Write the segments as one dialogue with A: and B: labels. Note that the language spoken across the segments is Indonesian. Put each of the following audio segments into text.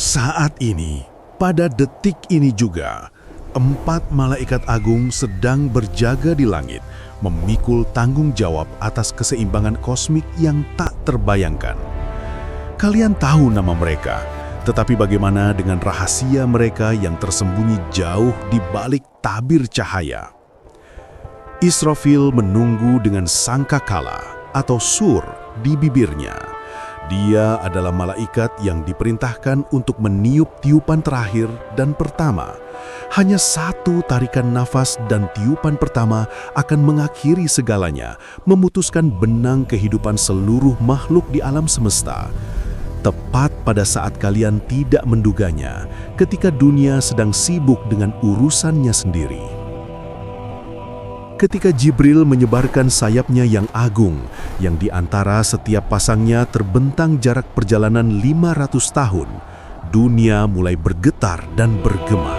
A: Saat ini, pada detik ini juga, 4 malaikat agung sedang berjaga di langit, memikul tanggung jawab atas keseimbangan kosmik yang tak terbayangkan. Kalian tahu nama mereka, tetapi bagaimana dengan rahasia mereka yang tersembunyi jauh di balik tabir cahaya? Israfil menunggu dengan sangkakala atau sur di bibirnya. Dia adalah malaikat yang diperintahkan untuk meniup tiupan terakhir dan pertama. Hanya satu tarikan nafas dan tiupan pertama akan mengakhiri segalanya, memutuskan benang kehidupan seluruh makhluk di alam semesta. Tepat pada saat kalian tidak menduganya, ketika dunia sedang sibuk dengan urusannya sendiri. Ketika Jibril menyebarkan sayapnya yang agung, yang di antara setiap pasangnya terbentang jarak perjalanan 500 tahun, dunia mulai bergetar dan bergema.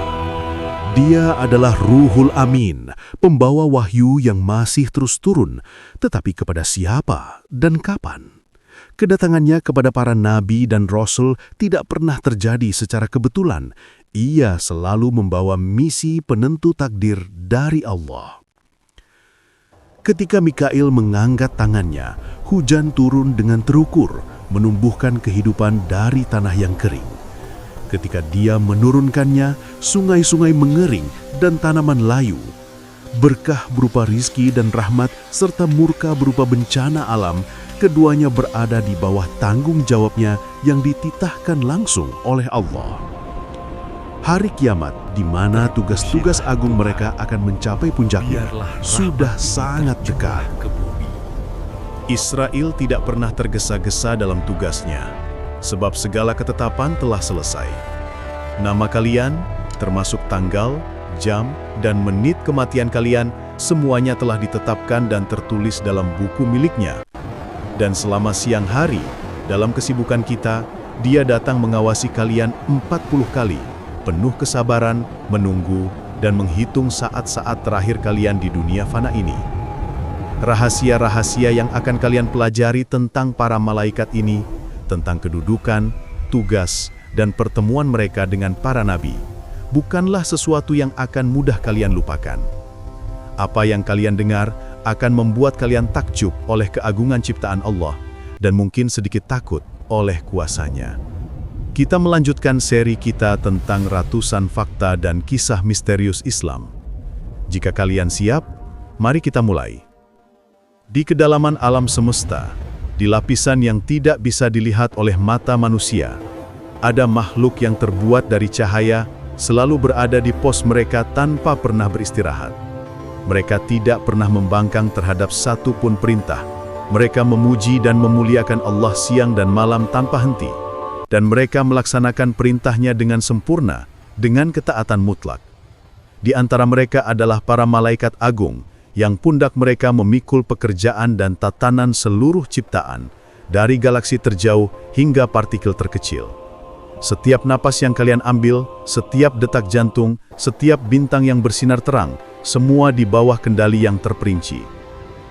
A: Dia adalah Ruhul Amin, pembawa wahyu yang masih terus turun, tetapi kepada siapa dan kapan? Kedatangannya kepada para nabi dan rasul tidak pernah terjadi secara kebetulan. Ia selalu membawa misi penentu takdir dari Allah. Ketika Mikail mengangkat tangannya, hujan turun dengan terukur, menumbuhkan kehidupan dari tanah yang kering. Ketika dia menurunkannya, sungai-sungai mengering dan tanaman layu. Berkah berupa rizki dan rahmat serta murka berupa bencana alam, keduanya berada di bawah tanggung jawabnya yang dititahkan langsung oleh Allah. Hari kiamat, di mana tugas-tugas agung mereka akan mencapai puncaknya, sudah sangat dekat. Israel tidak pernah tergesa-gesa dalam tugasnya, sebab segala ketetapan telah selesai. Nama kalian, termasuk tanggal, jam, dan menit kematian kalian, semuanya telah ditetapkan dan tertulis dalam buku miliknya. Dan selama siang hari, dalam kesibukan kita, dia datang mengawasi kalian 40 kali, penuh kesabaran, menunggu, dan menghitung saat-saat terakhir kalian di dunia fana ini. Rahasia-rahasia yang akan kalian pelajari tentang para malaikat ini, tentang kedudukan, tugas, dan pertemuan mereka dengan para nabi, bukanlah sesuatu yang akan mudah kalian lupakan. Apa yang kalian dengar akan membuat kalian takjub oleh keagungan ciptaan Allah, dan mungkin sedikit takut oleh kuasanya. Kita melanjutkan seri kita tentang ratusan fakta dan kisah misterius Islam. Jika kalian siap, mari kita mulai. Di kedalaman alam semesta, di lapisan yang tidak bisa dilihat oleh mata manusia, ada makhluk yang terbuat dari cahaya, selalu berada di pos mereka tanpa pernah beristirahat. Mereka tidak pernah membangkang terhadap satu pun perintah. Mereka memuji dan memuliakan Allah siang dan malam tanpa henti. Dan mereka melaksanakan perintahnya dengan sempurna, dengan ketaatan mutlak. Di antara mereka adalah para malaikat agung, yang pundak mereka memikul pekerjaan dan tatanan seluruh ciptaan, dari galaksi terjauh hingga partikel terkecil. Setiap napas yang kalian ambil, setiap detak jantung, setiap bintang yang bersinar terang, semua di bawah kendali yang terperinci.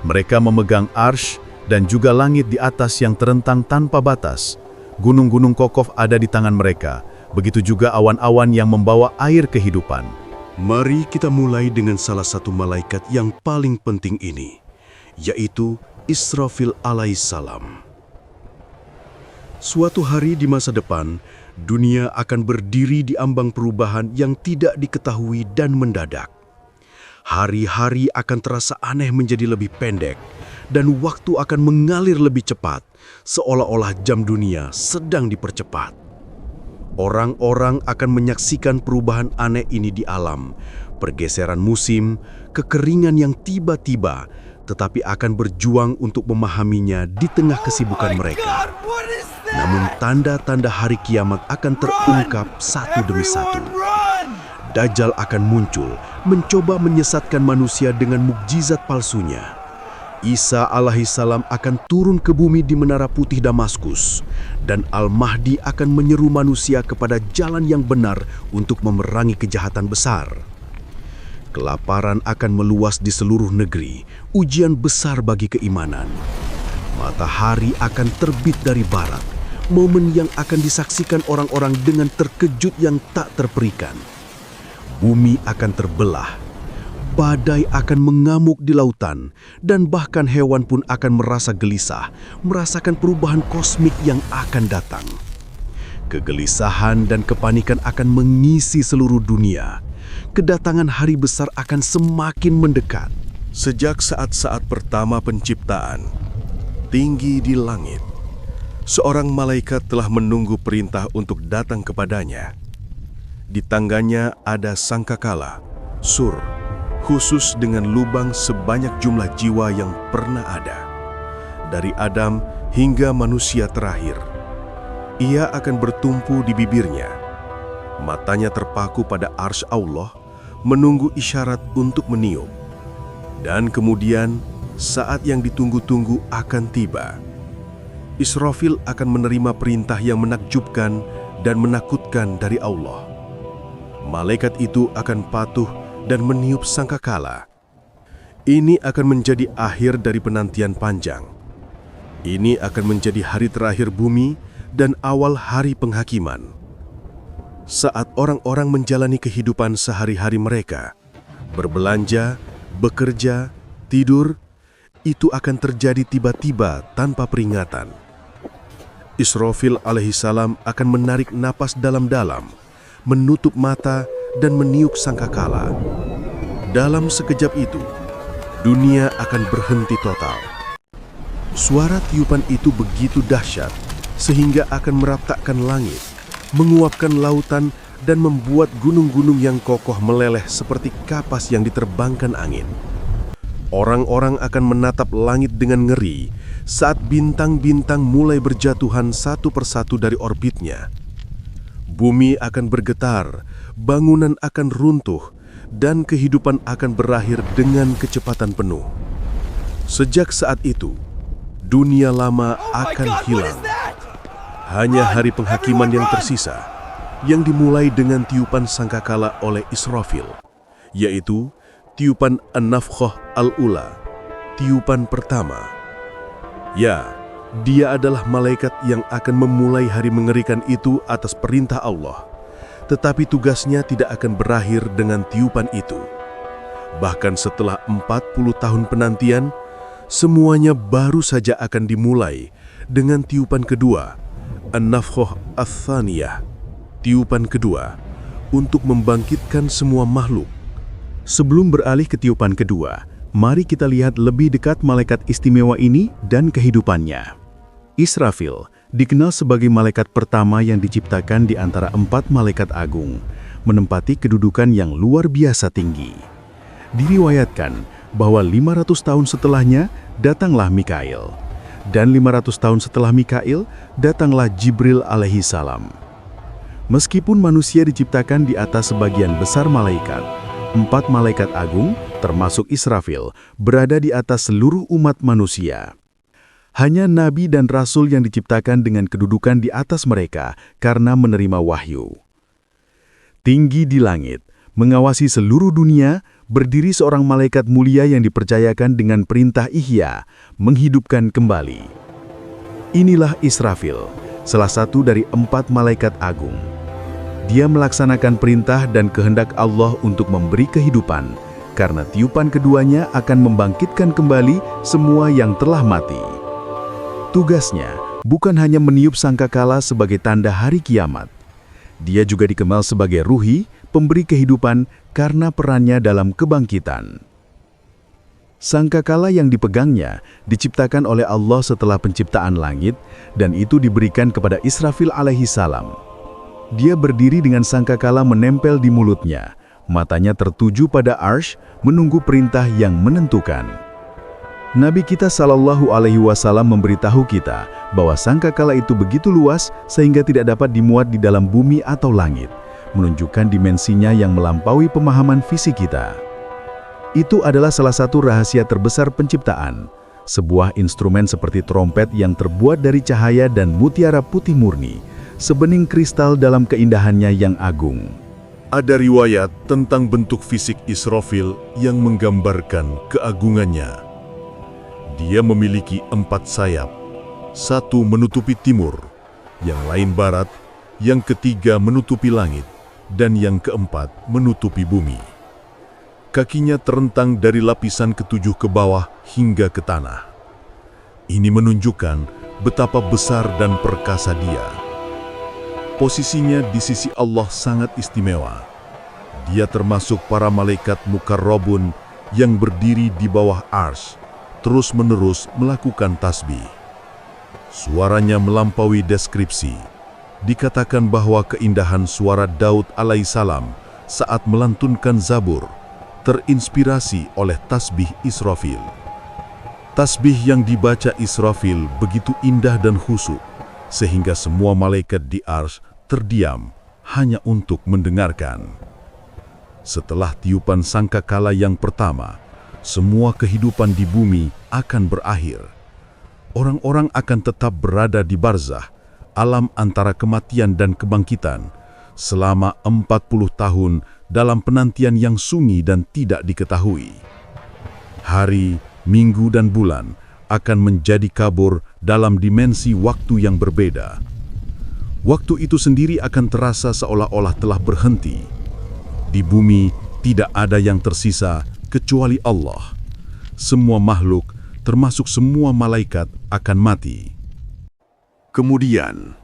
A: Mereka memegang arsy dan juga langit di atas yang terentang tanpa batas. Gunung-gunung kokoh ada di tangan mereka, begitu juga awan-awan yang membawa air kehidupan.
B: Mari kita mulai dengan salah satu malaikat yang paling penting ini, yaitu Israfil alaihissalam. Suatu hari di masa depan, dunia akan berdiri di ambang perubahan yang tidak diketahui dan mendadak. Hari-hari akan terasa aneh menjadi lebih pendek, dan waktu akan mengalir lebih cepat, seolah-olah jam dunia sedang dipercepat. Orang-orang akan menyaksikan perubahan aneh ini di alam, pergeseran musim, kekeringan yang tiba-tiba, tetapi akan berjuang untuk memahaminya di tengah kesibukan mereka. Namun tanda-tanda hari kiamat akan terungkap satu demi satu. Dajjal akan muncul, mencoba menyesatkan manusia dengan mukjizat palsunya. Isa alaihissalam akan turun ke bumi di Menara Putih Damaskus, dan Al-Mahdi akan menyeru manusia kepada jalan yang benar untuk memerangi kejahatan besar. Kelaparan akan meluas di seluruh negeri, ujian besar bagi keimanan. Matahari akan terbit dari barat, momen yang akan disaksikan orang-orang dengan terkejut yang tak terperikan. Bumi akan terbelah, badai akan mengamuk di lautan, dan bahkan hewan pun akan merasa gelisah, merasakan perubahan kosmik yang akan datang. Kegelisahan dan kepanikan akan mengisi seluruh dunia. Kedatangan hari besar akan semakin mendekat.
A: Sejak saat-saat pertama penciptaan, tinggi di langit, seorang malaikat telah menunggu perintah untuk datang kepadanya. Di tangannya ada sangkakala, sur, khusus dengan lubang sebanyak jumlah jiwa yang pernah ada. Dari Adam hingga manusia terakhir. Ia akan bertumpu di bibirnya. Matanya terpaku pada arsy Allah, menunggu isyarat untuk meniup. Dan kemudian, saat yang ditunggu-tunggu akan tiba. Israfil akan menerima perintah yang menakjubkan dan menakutkan dari Allah. Malaikat itu akan patuh dan meniup sangkakala. Ini akan menjadi akhir dari penantian panjang. Ini akan menjadi hari terakhir bumi dan awal hari penghakiman. Saat orang-orang menjalani kehidupan sehari-hari mereka, berbelanja, bekerja, tidur, itu akan terjadi tiba-tiba tanpa peringatan. Israfil alaihissalam akan menarik napas dalam-dalam, menutup mata dan meniup sangkakala. Dalam sekejap itu, dunia akan berhenti total. Suara tiupan itu begitu dahsyat, sehingga akan meraptakkan langit, menguapkan lautan, dan membuat gunung-gunung yang kokoh meleleh seperti kapas yang diterbangkan angin. Orang-orang akan menatap langit dengan ngeri saat bintang-bintang mulai berjatuhan satu persatu dari orbitnya. Bumi akan bergetar, bangunan akan runtuh, dan kehidupan akan berakhir dengan kecepatan penuh. Sejak saat itu, dunia lama akan hilang. Hanya hari penghakiman yang tersisa, yang dimulai dengan tiupan sangkakala oleh Israfil, yaitu tiupan An-Nafkhah Al-Ula, tiupan pertama. Ya, dia adalah malaikat yang akan memulai hari mengerikan itu atas perintah Allah. Tetapi tugasnya tidak akan berakhir dengan tiupan itu. Bahkan setelah 40 tahun penantian, semuanya baru saja akan dimulai dengan tiupan kedua, An-Nafkhah Ats-Tsaniyah, tiupan kedua, untuk membangkitkan semua makhluk. Sebelum beralih ke tiupan kedua, mari kita lihat lebih dekat malaikat istimewa ini dan kehidupannya. Israfil dikenal sebagai malaikat pertama yang diciptakan di antara 4 malaikat agung, menempati kedudukan yang luar biasa tinggi. Diriwayatkan bahwa 500 tahun setelahnya datanglah Mikail, dan 500 tahun setelah Mikail datanglah Jibril alaihi salam. Meskipun manusia diciptakan di atas sebagian besar malaikat, 4 malaikat agung, termasuk Israfil, berada di atas seluruh umat manusia. Hanya nabi dan rasul yang diciptakan dengan kedudukan di atas mereka karena menerima wahyu. Tinggi di langit, mengawasi seluruh dunia, berdiri seorang malaikat mulia yang dipercayakan dengan perintah ihya, menghidupkan kembali. Inilah Israfil, salah satu dari 4 malaikat agung. Dia melaksanakan perintah dan kehendak Allah untuk memberi kehidupan, karena tiupan keduanya akan membangkitkan kembali semua yang telah mati. Tugasnya bukan hanya meniup sangkakala sebagai tanda hari kiamat. Dia juga dikenal sebagai ruhi, pemberi kehidupan karena perannya dalam kebangkitan. Sangkakala yang dipegangnya diciptakan oleh Allah setelah penciptaan langit, dan itu diberikan kepada Israfil alaihi salam. Dia berdiri dengan sangkakala menempel di mulutnya, matanya tertuju pada arsy, menunggu perintah yang menentukan. Nabi kita Shallallahu Alaihi Wasallam memberitahu kita bahwa sangkakala itu begitu luas sehingga tidak dapat dimuat di dalam bumi atau langit, menunjukkan dimensinya yang melampaui pemahaman fisik kita. Itu adalah salah satu rahasia terbesar penciptaan, sebuah instrumen seperti trompet yang terbuat dari cahaya dan mutiara putih murni, sebening kristal dalam keindahannya yang agung.
C: Ada riwayat tentang bentuk fisik Israfil yang menggambarkan keagungannya. Dia memiliki 4 sayap, 1 menutupi timur, yang lain barat, yang ketiga menutupi langit, dan yang keempat menutupi bumi. Kakinya terentang dari lapisan ketujuh ke bawah hingga ke tanah. Ini menunjukkan betapa besar dan perkasa Dia. Posisinya di sisi Allah sangat istimewa. Dia termasuk para malaikat mukarrabun yang berdiri di bawah arsy, terus-menerus melakukan tasbih. Suaranya melampaui deskripsi. Dikatakan bahwa keindahan suara Daud alaihissalam saat melantunkan Zabur terinspirasi oleh tasbih Israfil. Tasbih yang dibaca Israfil begitu indah dan khusyuk, sehingga semua malaikat di arsy terdiam hanya untuk mendengarkan. Setelah tiupan sangkakala yang pertama, semua kehidupan di bumi akan berakhir. Orang-orang akan tetap berada di barzah, alam antara kematian dan kebangkitan, selama 40 tahun dalam penantian yang sunyi dan tidak diketahui. Hari, minggu, dan bulan akan menjadi kabur dalam dimensi waktu yang berbeda. Waktu itu sendiri akan terasa seolah-olah telah berhenti. Di bumi tidak ada yang tersisa kecuali Allah. Semua makhluk, termasuk semua malaikat, akan mati. Kemudian,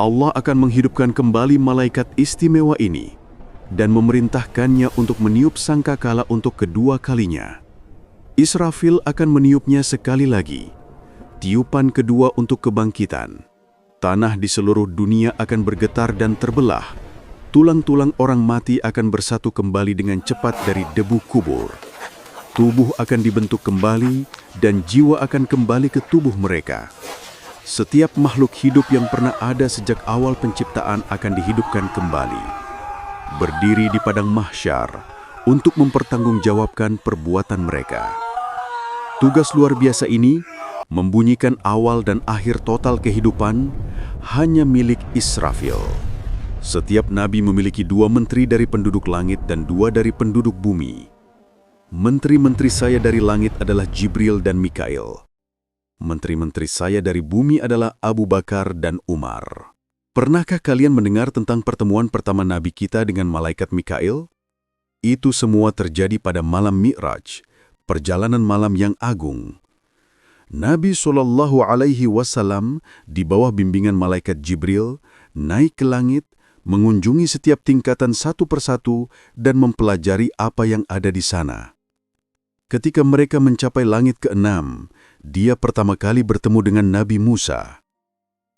C: Allah akan menghidupkan kembali malaikat istimewa ini dan memerintahkannya untuk meniup sangkakala untuk kedua kalinya. Israfil akan meniupnya sekali lagi, tiupan kedua untuk kebangkitan. Tanah di seluruh dunia akan bergetar dan terbelah. Tulang-tulang orang mati akan bersatu kembali dengan cepat dari debu kubur. Tubuh akan dibentuk kembali dan jiwa akan kembali ke tubuh mereka. Setiap makhluk hidup yang pernah ada sejak awal penciptaan akan dihidupkan kembali. Berdiri di padang mahsyar untuk mempertanggungjawabkan perbuatan mereka. Tugas luar biasa ini membunyikan awal dan akhir total kehidupan hanya milik Israfil. Setiap nabi memiliki 2 menteri dari penduduk langit dan 2 dari penduduk bumi. Menteri-menteri saya dari langit adalah Jibril dan Mikail. Menteri-menteri saya dari bumi adalah Abu Bakar dan Umar. Pernahkah kalian mendengar tentang pertemuan pertama Nabi kita dengan malaikat Mikail? Itu semua terjadi pada malam Mi'raj, perjalanan malam yang agung. Nabi SAW di bawah bimbingan malaikat Jibril naik ke langit, mengunjungi setiap tingkatan satu persatu dan mempelajari apa yang ada di sana. Ketika mereka mencapai langit ke-6, dia pertama kali bertemu dengan Nabi Musa.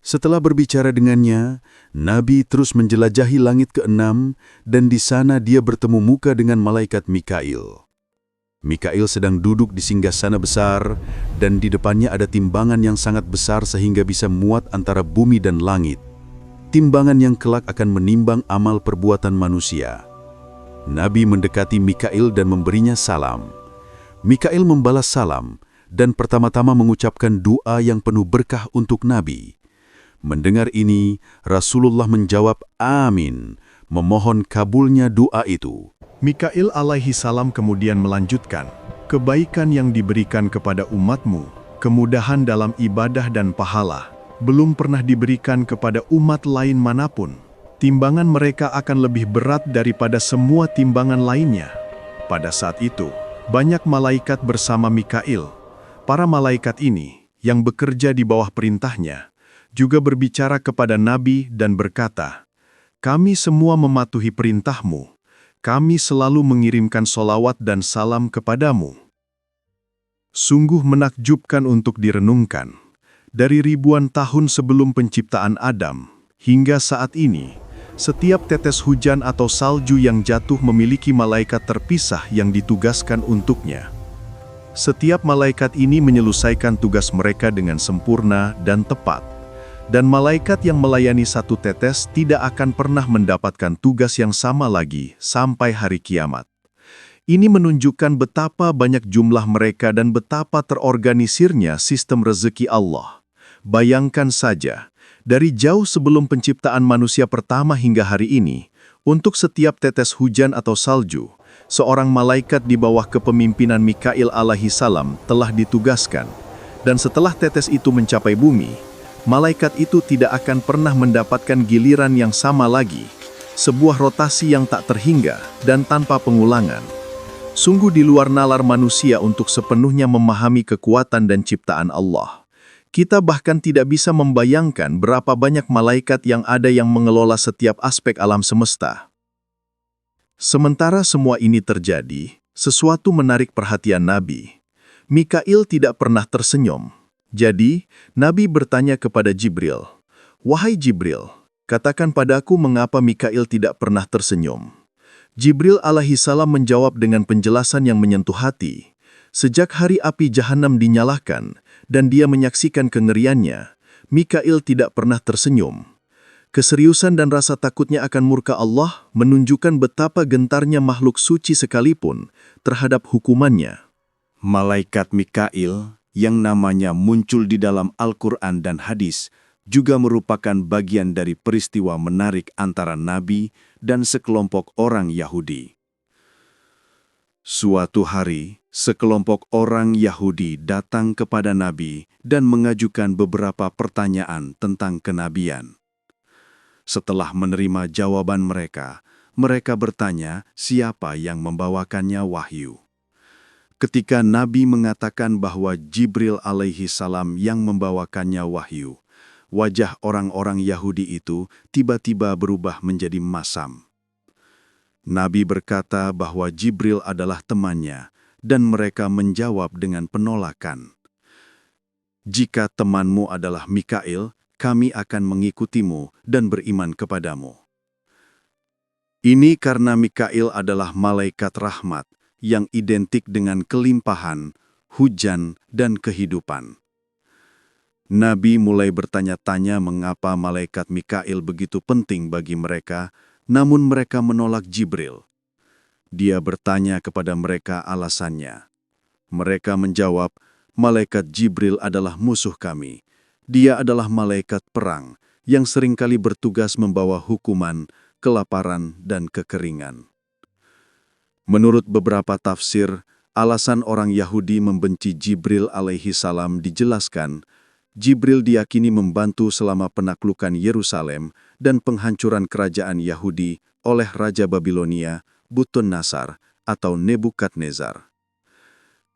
C: Setelah berbicara dengannya, Nabi terus menjelajahi langit ke-6 dan di sana dia bertemu muka dengan malaikat Mikail. Mikail sedang duduk di singgasana besar dan di depannya ada timbangan yang sangat besar sehingga bisa muat antara bumi dan langit. Timbangan yang kelak akan menimbang amal perbuatan manusia. Nabi mendekati Mikail dan memberinya salam. Mikail membalas salam dan pertama-tama mengucapkan doa yang penuh berkah untuk Nabi. Mendengar ini, Rasulullah menjawab amin, memohon kabulnya doa itu.
A: Mikail alaihi salam kemudian melanjutkan, kebaikan yang diberikan kepada umatmu, kemudahan dalam ibadah dan pahala, belum pernah diberikan kepada umat lain manapun. Timbangan mereka akan lebih berat daripada semua timbangan lainnya. Pada saat itu, banyak malaikat bersama Mikail. Para malaikat ini, yang bekerja di bawah perintahnya, juga berbicara kepada Nabi dan berkata, "Kami semua mematuhi perintahmu. Kami selalu mengirimkan solawat dan salam kepadamu." Sungguh menakjubkan untuk direnungkan. Dari ribuan tahun sebelum penciptaan Adam, hingga saat ini, setiap tetes hujan atau salju yang jatuh memiliki malaikat terpisah yang ditugaskan untuknya. Setiap malaikat ini menyelesaikan tugas mereka dengan sempurna dan tepat. Dan malaikat yang melayani satu tetes tidak akan pernah mendapatkan tugas yang sama lagi sampai hari kiamat. Ini menunjukkan betapa banyak jumlah mereka dan betapa terorganisirnya sistem rezeki Allah. Bayangkan saja, dari jauh sebelum penciptaan manusia pertama hingga hari ini, untuk setiap tetes hujan atau salju, seorang malaikat di bawah kepemimpinan Mikail alaihi salam telah ditugaskan. Dan setelah tetes itu mencapai bumi, malaikat itu tidak akan pernah mendapatkan giliran yang sama lagi, sebuah rotasi yang tak terhingga dan tanpa pengulangan. Sungguh di luar nalar manusia untuk sepenuhnya memahami kekuatan dan ciptaan Allah. Kita bahkan tidak bisa membayangkan berapa banyak malaikat yang ada yang mengelola setiap aspek alam semesta. Sementara semua ini terjadi, sesuatu menarik perhatian Nabi. Mikail tidak pernah tersenyum. Jadi, Nabi bertanya kepada Jibril, "Wahai Jibril, katakan padaku mengapa Mikail tidak pernah tersenyum?" Jibril alaihissalam menjawab dengan penjelasan yang menyentuh hati. Sejak hari api Jahannam dinyalakan dan dia menyaksikan kengeriannya, Mikail tidak pernah tersenyum. Keseriusan dan rasa takutnya akan murka Allah menunjukkan betapa gentarnya makhluk suci sekalipun terhadap hukumannya.
B: Malaikat Mikail yang namanya muncul di dalam Al-Quran dan hadis juga merupakan bagian dari peristiwa menarik antara Nabi dan sekelompok orang Yahudi. Suatu hari, sekelompok orang Yahudi datang kepada Nabi dan mengajukan beberapa pertanyaan tentang kenabian. Setelah menerima jawaban mereka, mereka bertanya siapa yang membawakannya wahyu. Ketika Nabi mengatakan bahwa Jibril alaihi salam yang membawakannya wahyu, wajah orang-orang Yahudi itu tiba-tiba berubah menjadi masam. Nabi berkata bahwa Jibril adalah temannya, dan mereka menjawab dengan penolakan. "Jika temanmu adalah Mikail, kami akan mengikutimu dan beriman kepadamu." Ini karena Mikail adalah malaikat rahmat yang identik dengan kelimpahan, hujan, dan kehidupan. Nabi mulai bertanya-tanya mengapa malaikat Mikail begitu penting bagi mereka, namun mereka menolak Jibril. Dia bertanya kepada mereka alasannya. Mereka menjawab, "Malaikat Jibril adalah musuh kami. Dia adalah malaikat perang yang seringkali bertugas membawa hukuman, kelaparan, dan kekeringan." Menurut beberapa tafsir, alasan orang Yahudi membenci Jibril alaihi salam dijelaskan. Jibril diyakini membantu selama penaklukan Yerusalem dan penghancuran kerajaan Yahudi oleh Raja Babilonia, Butun-Nasar atau Nebukadnezar.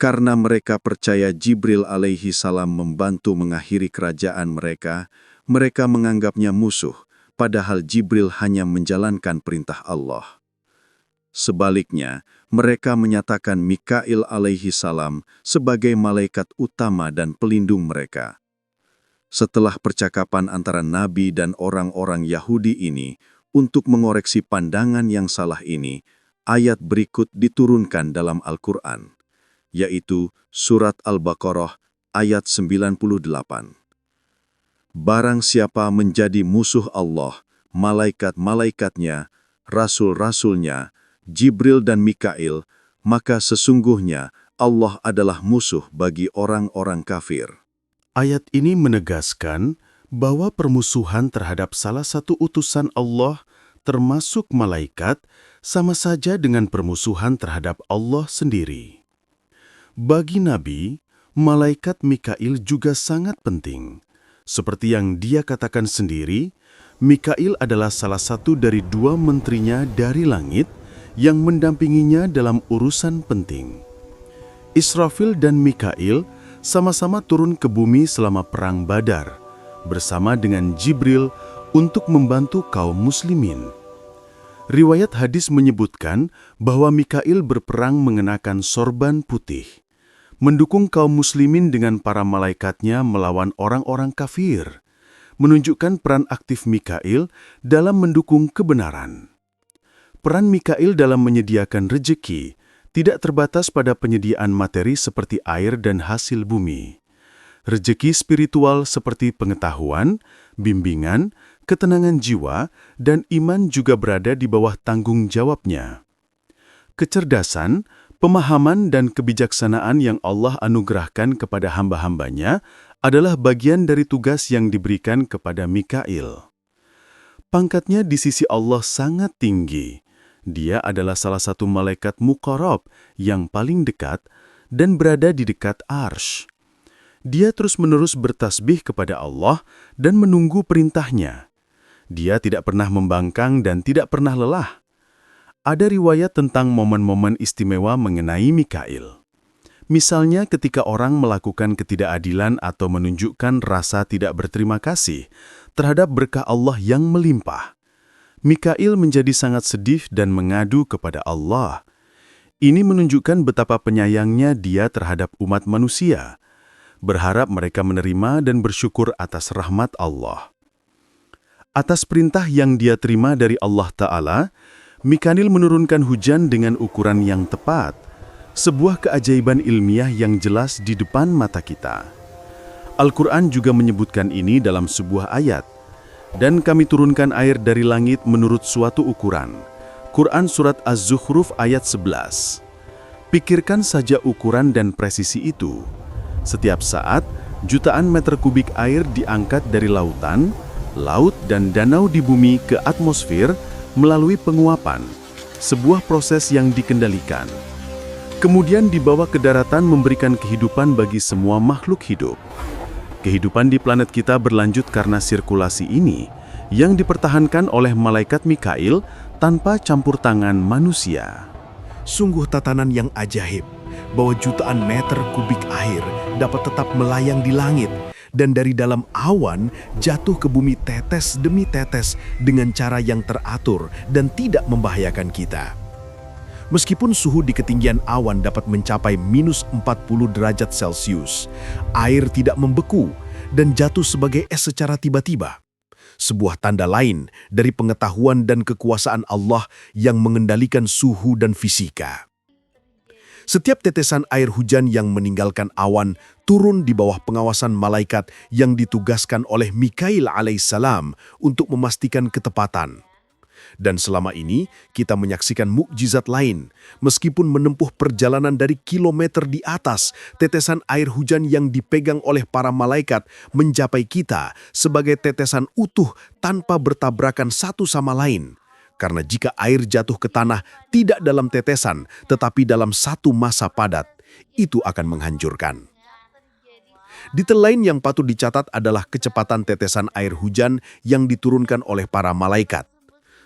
B: Karena mereka percaya Jibril alaihi salam membantu mengakhiri kerajaan mereka, mereka menganggapnya musuh, padahal Jibril hanya menjalankan perintah Allah. Sebaliknya, mereka menyatakan Mikail alaihi salam sebagai malaikat utama dan pelindung mereka. Setelah percakapan antara Nabi dan orang-orang Yahudi ini untuk mengoreksi pandangan yang salah ini, ayat berikut diturunkan dalam Al-Quran, yaitu Surat Al-Baqarah ayat 98. Barang siapa menjadi musuh Allah, malaikat-malaikatnya, rasul-rasulnya, Jibril dan Mikail, maka sesungguhnya Allah adalah musuh bagi orang-orang kafir.
D: Ayat ini menegaskan bahwa permusuhan terhadap salah satu utusan Allah, termasuk malaikat, sama saja dengan permusuhan terhadap Allah sendiri. Bagi Nabi, malaikat Mikail juga sangat penting. Seperti yang dia katakan sendiri, Mikail adalah salah satu dari dua menterinya dari langit yang mendampinginya dalam urusan penting. Israfil dan Mikail sama-sama turun ke bumi selama Perang Badar, bersama dengan Jibril untuk membantu kaum muslimin. Riwayat hadis menyebutkan bahwa Mikail berperang mengenakan sorban putih, mendukung kaum muslimin dengan para malaikatnya melawan orang-orang kafir, menunjukkan peran aktif Mikail dalam mendukung kebenaran. Peran Mikail dalam menyediakan rejeki tidak terbatas pada penyediaan materi seperti air dan hasil bumi. Rejeki spiritual seperti pengetahuan, bimbingan, ketenangan jiwa, dan iman juga berada di bawah tanggung jawabnya. Kecerdasan, pemahaman, dan kebijaksanaan yang Allah anugerahkan kepada hamba-hambanya adalah bagian dari tugas yang diberikan kepada Mikail. Pangkatnya di sisi Allah sangat tinggi. Dia adalah salah satu malaikat muqarrab yang paling dekat dan berada di dekat Arsy. Dia terus-menerus bertasbih kepada Allah dan menunggu perintahnya. Dia tidak pernah membangkang dan tidak pernah lelah. Ada riwayat tentang momen-momen istimewa mengenai Mikail. Misalnya ketika orang melakukan ketidakadilan atau menunjukkan rasa tidak berterima kasih terhadap berkah Allah yang melimpah. Mikail menjadi sangat sedih dan mengadu kepada Allah. Ini menunjukkan betapa penyayangnya dia terhadap umat manusia, berharap mereka menerima dan bersyukur atas rahmat Allah. Atas perintah yang dia terima dari Allah Ta'ala, Mikail menurunkan hujan dengan ukuran yang tepat, sebuah keajaiban ilmiah yang jelas di depan mata kita. Al-Quran juga menyebutkan ini dalam sebuah ayat, dan kami turunkan air dari langit menurut suatu ukuran. Quran Surat Az-Zukhruf ayat 11. Pikirkan saja ukuran dan presisi itu. Setiap saat, jutaan meter kubik air diangkat dari lautan, laut dan danau di bumi ke atmosfer melalui penguapan, sebuah proses yang dikendalikan. Kemudian dibawa ke daratan memberikan kehidupan bagi semua makhluk hidup. Kehidupan di planet kita berlanjut karena sirkulasi ini yang dipertahankan oleh malaikat Mikail tanpa campur tangan manusia.
A: Sungguh tatanan yang ajaib bahwa jutaan meter kubik air dapat tetap melayang di langit dan dari dalam awan jatuh ke bumi tetes demi tetes dengan cara yang teratur dan tidak membahayakan kita. Meskipun suhu di ketinggian awan dapat mencapai minus 40 derajat Celcius, air tidak membeku dan jatuh sebagai es secara tiba-tiba. Sebuah tanda lain dari pengetahuan dan kekuasaan Allah yang mengendalikan suhu dan fisika. Setiap tetesan air hujan yang meninggalkan awan turun di bawah pengawasan malaikat yang ditugaskan oleh Mikail alaihissalam untuk memastikan ketepatan. Dan selama ini kita menyaksikan mukjizat lain. Meskipun menempuh perjalanan dari kilometer di atas, tetesan air hujan yang dipegang oleh para malaikat mencapai kita sebagai tetesan utuh tanpa bertabrakan satu sama lain. Karena jika air jatuh ke tanah tidak dalam tetesan, tetapi dalam satu massa padat, itu akan menghancurkan. Detail lain yang patut dicatat adalah kecepatan tetesan air hujan yang diturunkan oleh para malaikat.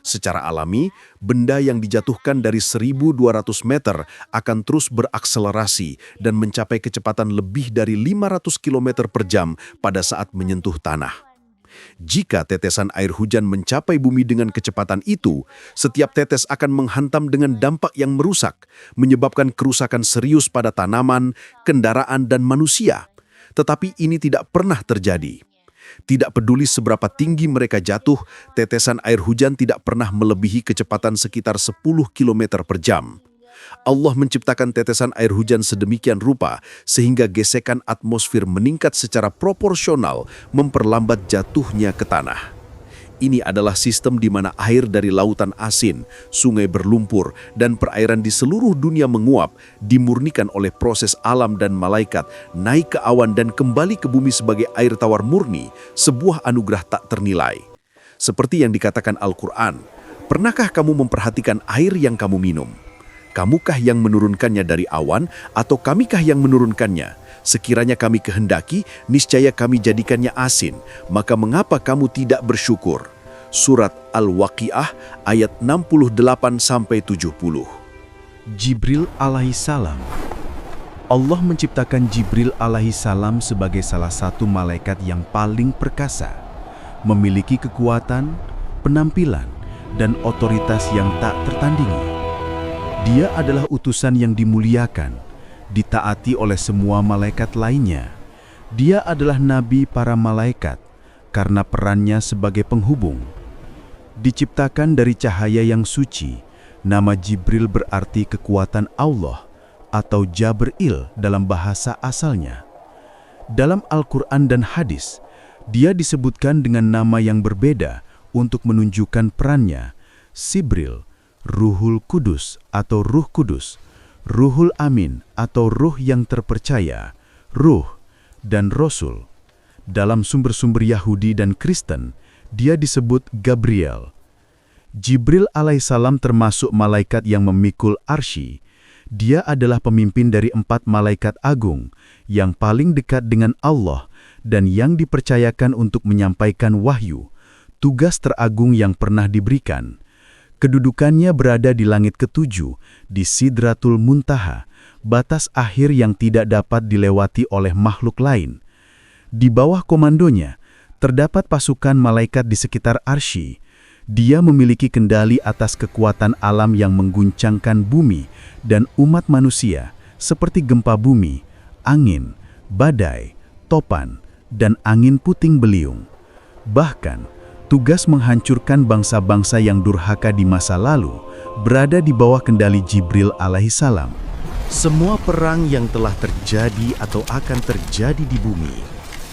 A: Secara alami, benda yang dijatuhkan dari 1.200 meter akan terus berakselerasi dan mencapai kecepatan lebih dari 500 km per jam pada saat menyentuh tanah. Jika tetesan air hujan mencapai bumi dengan kecepatan itu, setiap tetes akan menghantam dengan dampak yang merusak, menyebabkan kerusakan serius pada tanaman, kendaraan, dan manusia. Tetapi ini tidak pernah terjadi. Tidak peduli seberapa tinggi mereka jatuh, tetesan air hujan tidak pernah melebihi kecepatan sekitar 10 km per jam. Allah menciptakan tetesan air hujan sedemikian rupa sehingga gesekan atmosfer meningkat secara proporsional memperlambat jatuhnya ke tanah. Ini adalah sistem di mana air dari lautan asin, sungai berlumpur, dan perairan di seluruh dunia menguap, dimurnikan oleh proses alam dan malaikat, naik ke awan dan kembali ke bumi sebagai air tawar murni, sebuah anugerah tak ternilai. Seperti yang dikatakan Al-Quran, pernahkah kamu memperhatikan air yang kamu minum? Kamukah yang menurunkannya dari awan atau kamikah yang menurunkannya? Sekiranya kami kehendaki, niscaya kami jadikannya asin. Maka mengapa kamu tidak bersyukur? Surat Al-Waqiah ayat 68-70.
D: Jibril alaihissalam. Allah menciptakan Jibril alaihissalam sebagai salah satu malaikat yang paling perkasa, memiliki kekuatan, penampilan, dan otoritas yang tak tertandingi. Dia adalah utusan yang dimuliakan, ditaati oleh semua malaikat lainnya. Dia adalah nabi para malaikat karena perannya sebagai penghubung. Diciptakan dari cahaya yang suci, nama Jibril berarti kekuatan Allah atau Jabril dalam bahasa asalnya. Dalam Al-Quran dan hadis, dia disebutkan dengan nama yang berbeda untuk menunjukkan perannya, Sibril, Ruhul Kudus atau Ruh Kudus, Ruhul Amin atau Ruh yang terpercaya, Ruh, dan Rasul. Dalam sumber-sumber Yahudi dan Kristen, dia disebut Gabriel. Jibril alaihissalam termasuk malaikat yang memikul arsy. Dia adalah pemimpin dari 4 malaikat agung yang paling dekat dengan Allah dan yang dipercayakan untuk menyampaikan wahyu, tugas teragung yang pernah diberikan. Kedudukannya berada di langit ke-7, di Sidratul Muntaha, batas akhir yang tidak dapat dilewati oleh makhluk lain. Di bawah komandonya, terdapat pasukan malaikat di sekitar Arsy. Dia memiliki kendali atas kekuatan alam yang mengguncangkan bumi dan umat manusia, seperti gempa bumi, angin, badai, topan, dan angin puting beliung. Bahkan, tugas menghancurkan bangsa-bangsa yang durhaka di masa lalu berada di bawah kendali Jibril alaihissalam.
B: Semua perang yang telah terjadi atau akan terjadi di bumi,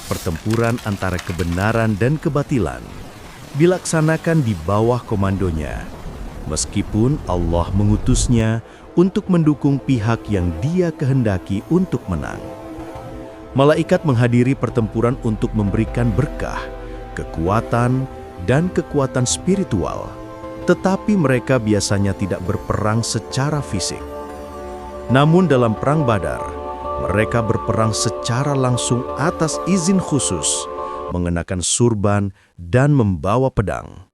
B: pertempuran antara kebenaran dan kebatilan, dilaksanakan di bawah komandonya, meskipun Allah mengutusnya untuk mendukung pihak yang Dia kehendaki untuk menang. Malaikat menghadiri pertempuran untuk memberikan berkah, kekuatan, dan kekuatan spiritual, tetapi mereka biasanya tidak berperang secara fisik. Namun dalam Perang Badar, mereka berperang secara langsung atas izin khusus, mengenakan surban dan membawa pedang.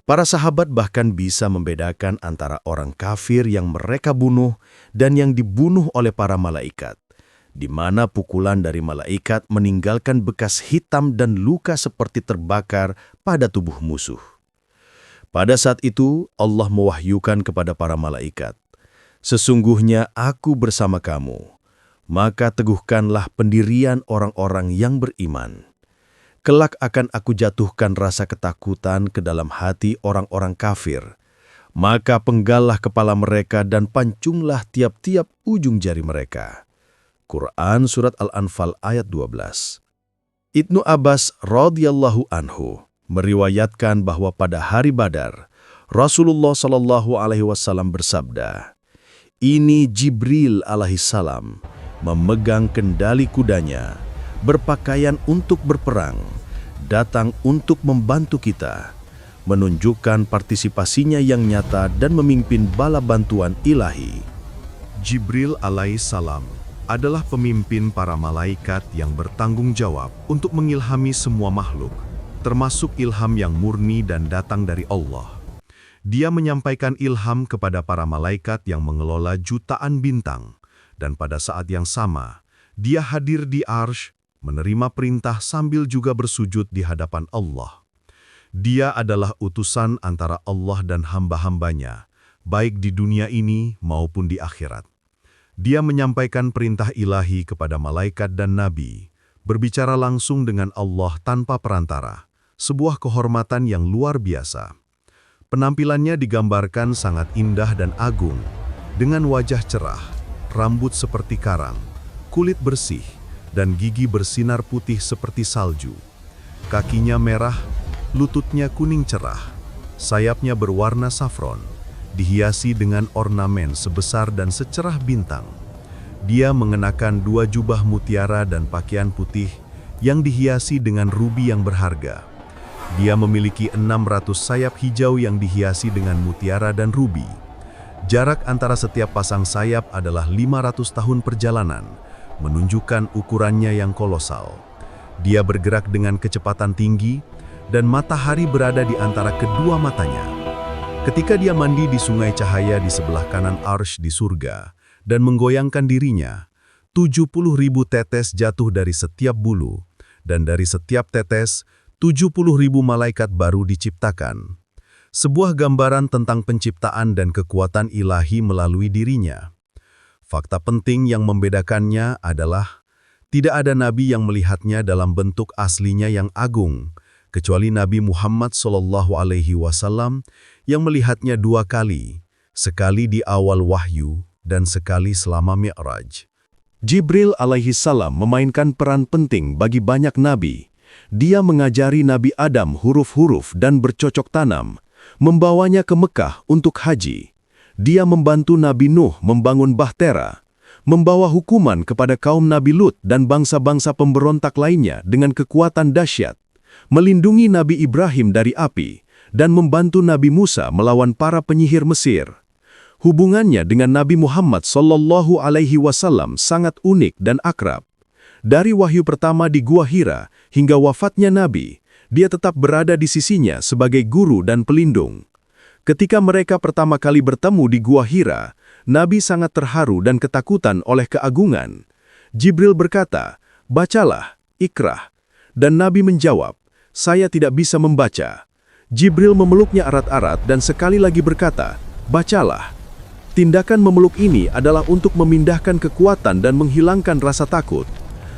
B: Para sahabat bahkan bisa membedakan antara orang kafir yang mereka bunuh dan yang dibunuh oleh para malaikat, di mana pukulan dari malaikat meninggalkan bekas hitam dan luka seperti terbakar pada tubuh musuh. Pada saat itu, Allah mewahyukan kepada para malaikat, "Sesungguhnya aku bersama kamu, maka teguhkanlah pendirian orang-orang yang beriman. Kelak akan aku jatuhkan rasa ketakutan ke dalam hati orang-orang kafir, maka penggallah kepala mereka dan pancunglah tiap-tiap ujung jari mereka." Quran Surat Al-Anfal ayat 12. Ibnu Abbas radhiyallahu anhu meriwayatkan bahwa pada hari Badar, Rasulullah SAW bersabda, "Ini Jibril alaihissalam memegang kendali kudanya, berpakaian untuk berperang, datang untuk membantu kita, menunjukkan partisipasinya yang nyata dan memimpin bala bantuan ilahi."
A: Jibril alaihissalam adalah pemimpin para malaikat yang bertanggung jawab untuk mengilhami semua makhluk, termasuk ilham yang murni dan datang dari Allah. Dia menyampaikan ilham kepada para malaikat yang mengelola jutaan bintang, dan pada saat yang sama, dia hadir di Arsy, menerima perintah sambil juga bersujud di hadapan Allah. Dia adalah utusan antara Allah dan hamba-hambanya, baik di dunia ini maupun di akhirat. Dia menyampaikan perintah ilahi kepada malaikat dan nabi, berbicara langsung dengan Allah tanpa perantara, sebuah kehormatan yang luar biasa. Penampilannya digambarkan sangat indah dan agung, dengan wajah cerah, rambut seperti karang, kulit bersih, dan gigi bersinar putih seperti salju. Kakinya merah, lututnya kuning cerah, sayapnya berwarna safron, dihiasi dengan ornamen sebesar dan secerah bintang. Dia mengenakan 2 jubah mutiara dan pakaian putih yang dihiasi dengan rubi yang berharga. Dia memiliki 600 sayap hijau yang dihiasi dengan mutiara dan rubi. Jarak antara setiap pasang sayap adalah 500 tahun perjalanan, menunjukkan ukurannya yang kolosal. Dia bergerak dengan kecepatan tinggi, dan matahari berada di antara kedua matanya. Ketika dia mandi di sungai cahaya di sebelah kanan Arsy di surga dan menggoyangkan dirinya, 70.000 tetes jatuh dari setiap bulu, dan dari setiap tetes, 70.000 malaikat baru diciptakan. Sebuah gambaran tentang penciptaan dan kekuatan ilahi melalui dirinya. Fakta penting yang membedakannya adalah, tidak ada nabi yang melihatnya dalam bentuk aslinya yang agung, kecuali Nabi Muhammad SAW yang melihatnya 2 kali, sekali di awal wahyu dan sekali selama Mi'raj.
B: Jibril alaihissalam memainkan peran penting bagi banyak nabi. Dia mengajari Nabi Adam huruf-huruf dan bercocok tanam, membawanya ke Mekah untuk haji. Dia membantu Nabi Nuh membangun bahtera, membawa hukuman kepada kaum Nabi Lut dan bangsa-bangsa pemberontak lainnya dengan kekuatan dahsyat, melindungi Nabi Ibrahim dari api, dan membantu Nabi Musa melawan para penyihir Mesir.
A: Hubungannya dengan Nabi Muhammad SAW sangat unik dan akrab. Dari wahyu pertama di Gua Hira hingga wafatnya Nabi, dia tetap berada di sisinya sebagai guru dan pelindung. Ketika mereka pertama kali bertemu di Gua Hira, Nabi sangat terharu dan ketakutan oleh keagungan. Jibril berkata, "Bacalah, Iqra." Dan Nabi menjawab, "Saya tidak bisa membaca." Jibril memeluknya erat-erat dan sekali lagi berkata, "Bacalah." Tindakan memeluk ini adalah untuk memindahkan kekuatan dan menghilangkan rasa takut.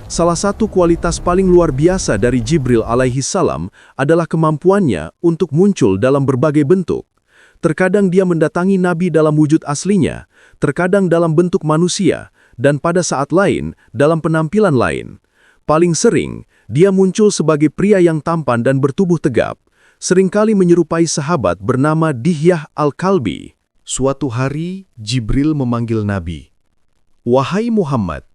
A: Salah satu kualitas paling luar biasa dari Jibril alaihi salam adalah kemampuannya untuk muncul dalam berbagai bentuk. Terkadang dia mendatangi Nabi dalam wujud aslinya, terkadang dalam bentuk manusia, dan pada saat lain dalam penampilan lain. Paling sering, dia muncul sebagai pria yang tampan dan bertubuh tegap, seringkali menyerupai sahabat bernama Dihyah al-Kalbi.
B: Suatu hari, Jibril memanggil Nabi. "Wahai Muhammad."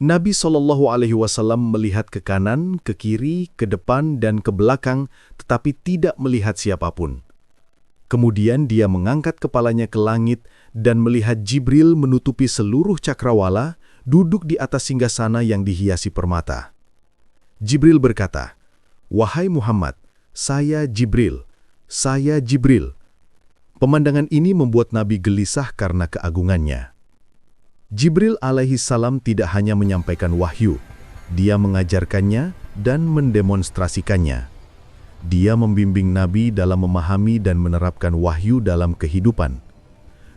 B: Nabi SAW melihat ke kanan, ke kiri, ke depan, dan ke belakang, tetapi tidak melihat siapapun. Kemudian dia mengangkat kepalanya ke langit dan melihat Jibril menutupi seluruh cakrawala, duduk di atas singgasana yang dihiasi permata. Jibril berkata, "Wahai Muhammad, saya Jibril, saya Jibril." Pemandangan ini membuat Nabi gelisah karena keagungannya. Jibril alaihi salam tidak hanya menyampaikan wahyu, dia mengajarkannya dan mendemonstrasikannya. Dia membimbing Nabi dalam memahami dan menerapkan wahyu dalam kehidupan.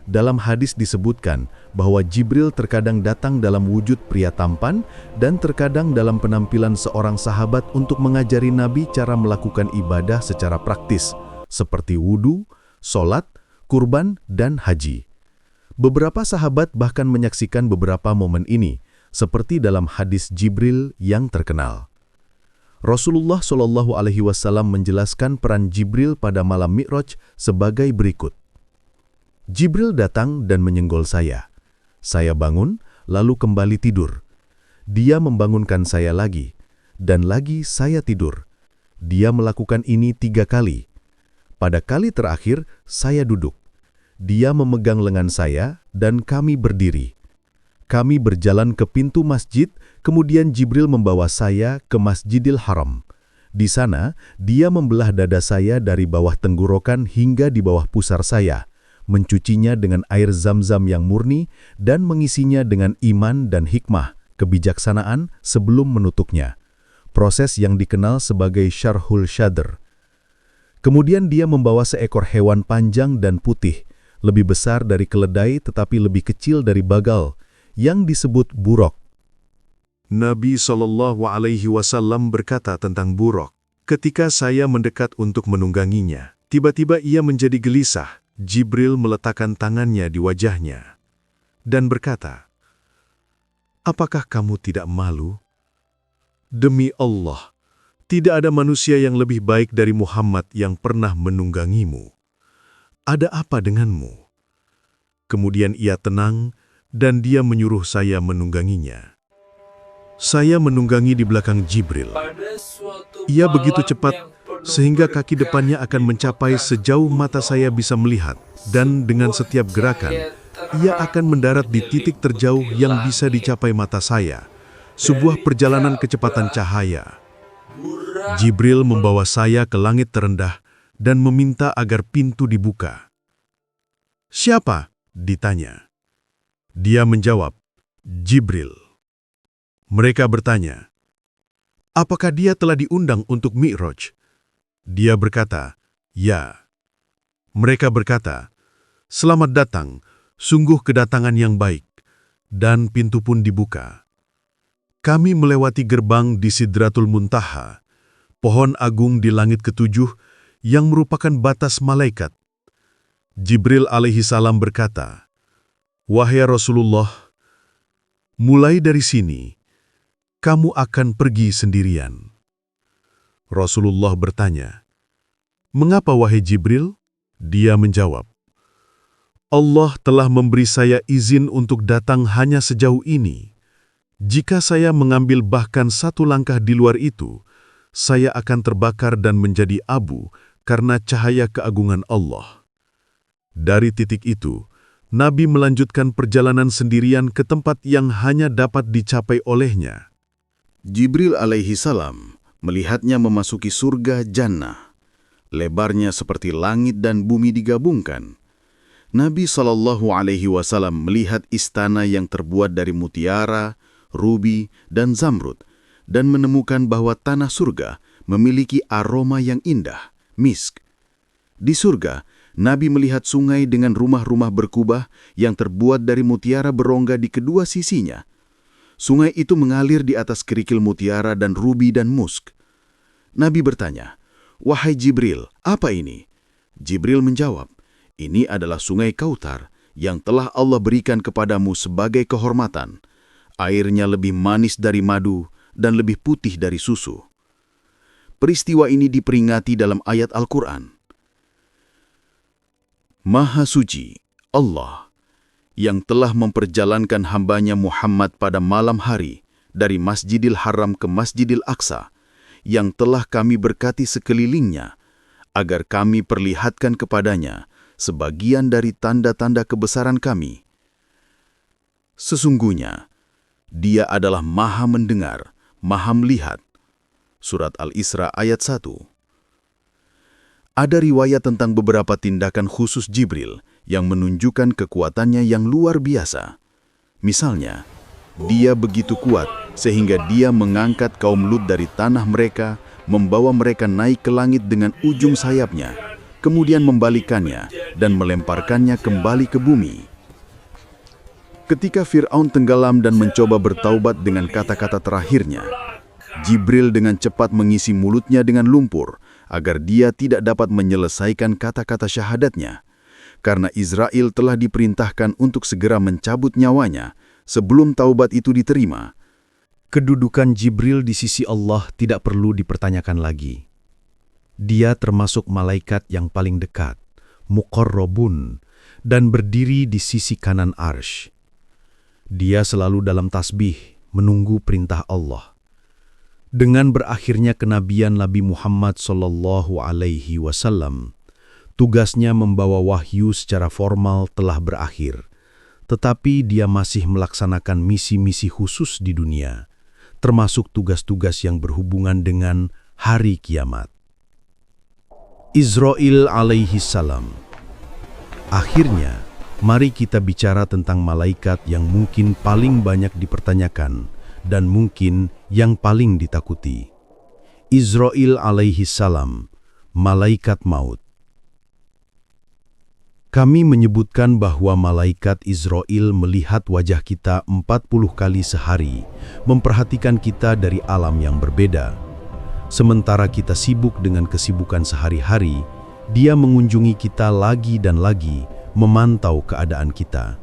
B: Dalam hadis disebutkan bahwa Jibril terkadang datang dalam wujud pria tampan dan terkadang dalam penampilan seorang sahabat untuk mengajari Nabi cara melakukan ibadah secara praktis, seperti wudu, sholat, kurban, dan haji. Beberapa sahabat bahkan menyaksikan beberapa momen ini, seperti dalam hadis Jibril yang terkenal. Rasulullah SAW menjelaskan peran Jibril pada malam Mi'raj sebagai berikut. Jibril datang dan menyenggol saya. Saya bangun, lalu kembali tidur. Dia membangunkan saya lagi, dan lagi saya tidur. Dia melakukan ini 3 kali. Pada kali terakhir, saya duduk. Dia memegang lengan saya, dan kami berdiri. Kami berjalan ke pintu masjid, kemudian Jibril membawa saya ke Masjidil Haram. Di sana, dia membelah dada saya dari bawah tenggorokan hingga di bawah pusar saya, mencucinya dengan air zam-zam yang murni, dan mengisinya dengan iman dan hikmah, kebijaksanaan sebelum menutupnya. Proses yang dikenal sebagai Syarhul Syadr. Kemudian dia membawa seekor hewan panjang dan putih, lebih besar dari keledai tetapi lebih kecil dari bagal, yang disebut burok.
C: Nabi SAW berkata tentang burok, "Ketika saya mendekat untuk menungganginya, tiba-tiba ia menjadi gelisah." Jibril meletakkan tangannya di wajahnya dan berkata, "Apakah kamu tidak malu? Demi Allah, tidak ada manusia yang lebih baik dari Muhammad yang pernah menunggangimu. Ada apa denganmu?" Kemudian ia tenang dan dia menyuruh saya menungganginya. Saya menunggangi di belakang Jibril. Ia begitu cepat sehingga kaki depannya akan mencapai sejauh mata saya bisa melihat, dan dengan setiap gerakan, ia akan mendarat di titik terjauh yang bisa dicapai mata saya, sebuah perjalanan kecepatan cahaya. Jibril membawa saya ke langit terendah dan meminta agar pintu dibuka. "Siapa?" ditanya. Dia menjawab, "Jibril." Mereka bertanya, "Apakah dia telah diundang untuk Mi'raj?" Dia berkata, "Ya." Mereka berkata, "Selamat datang, sungguh kedatangan yang baik." Dan pintu pun dibuka. Kami melewati gerbang di Sidratul Muntaha, pohon agung di langit ketujuh yang merupakan batas malaikat. Jibril alaihi salam berkata, "Wahai Rasulullah, mulai dari sini, kamu akan pergi sendirian." Rasulullah bertanya, "Mengapa wahai Jibril?" Dia menjawab, "Allah telah memberi saya izin untuk datang hanya sejauh ini. Jika saya mengambil bahkan 1 langkah di luar itu, saya akan terbakar dan menjadi abu karena cahaya keagungan Allah." Dari titik itu, Nabi melanjutkan perjalanan sendirian ke tempat yang hanya dapat dicapai olehnya.
D: Jibril alaihi salam melihatnya memasuki surga Jannah. Lebarnya seperti langit dan bumi digabungkan. Nabi SAW melihat istana yang terbuat dari mutiara, rubi, dan zamrud, dan menemukan bahwa tanah surga memiliki aroma yang indah, misk. Di surga, Nabi melihat sungai dengan rumah-rumah berkubah yang terbuat dari mutiara berongga di kedua sisinya. Sungai itu mengalir di atas kerikil mutiara dan rubi dan musk. Nabi bertanya, "Wahai Jibril, apa ini?" Jibril menjawab, "Ini adalah sungai Kautsar yang telah Allah berikan kepadamu sebagai kehormatan. Airnya lebih manis dari madu dan lebih putih dari susu." Peristiwa ini diperingati dalam ayat Al-Quran. Maha Suci Allah yang telah memperjalankan hambanya Muhammad pada malam hari dari Masjidil Haram ke Masjidil Aqsa, yang telah kami berkati sekelilingnya, agar kami perlihatkan kepadanya sebagian dari tanda-tanda kebesaran kami. Sesungguhnya, Dia adalah Maha Mendengar, Maha Melihat. Surat Al-Isra ayat 1. Ada riwayat tentang beberapa tindakan khusus Jibril yang menunjukkan kekuatannya yang luar biasa. Misalnya, dia begitu kuat sehingga dia mengangkat kaum Lut dari tanah mereka, membawa mereka naik ke langit dengan ujung sayapnya, kemudian membalikannya dan melemparkannya kembali ke bumi. Ketika Fir'aun tenggelam dan mencoba bertaubat dengan kata-kata terakhirnya, Jibril dengan cepat mengisi mulutnya dengan lumpur agar dia tidak dapat menyelesaikan kata-kata syahadatnya, karena Israel telah diperintahkan untuk segera mencabut nyawanya sebelum taubat itu diterima.
A: Kedudukan Jibril di sisi Allah tidak perlu dipertanyakan lagi. Dia termasuk malaikat yang paling dekat, muqarrabun, dan berdiri di sisi kanan arsy. Dia selalu dalam tasbih, menunggu perintah Allah. Dengan berakhirnya kenabian Nabi Muhammad SAW, tugasnya membawa wahyu secara formal telah berakhir, tetapi dia masih melaksanakan misi-misi khusus di dunia, termasuk tugas-tugas yang berhubungan dengan hari kiamat. Israil alaihi salam. Akhirnya, mari kita bicara tentang malaikat yang mungkin paling banyak dipertanyakan dan mungkin yang paling ditakuti. Israil alaihi salam, malaikat maut. Kami menyebutkan bahwa malaikat Israil melihat wajah kita 40 kali sehari, memperhatikan kita dari alam yang berbeda. Sementara kita sibuk dengan kesibukan sehari-hari, dia mengunjungi kita lagi dan lagi, memantau keadaan kita.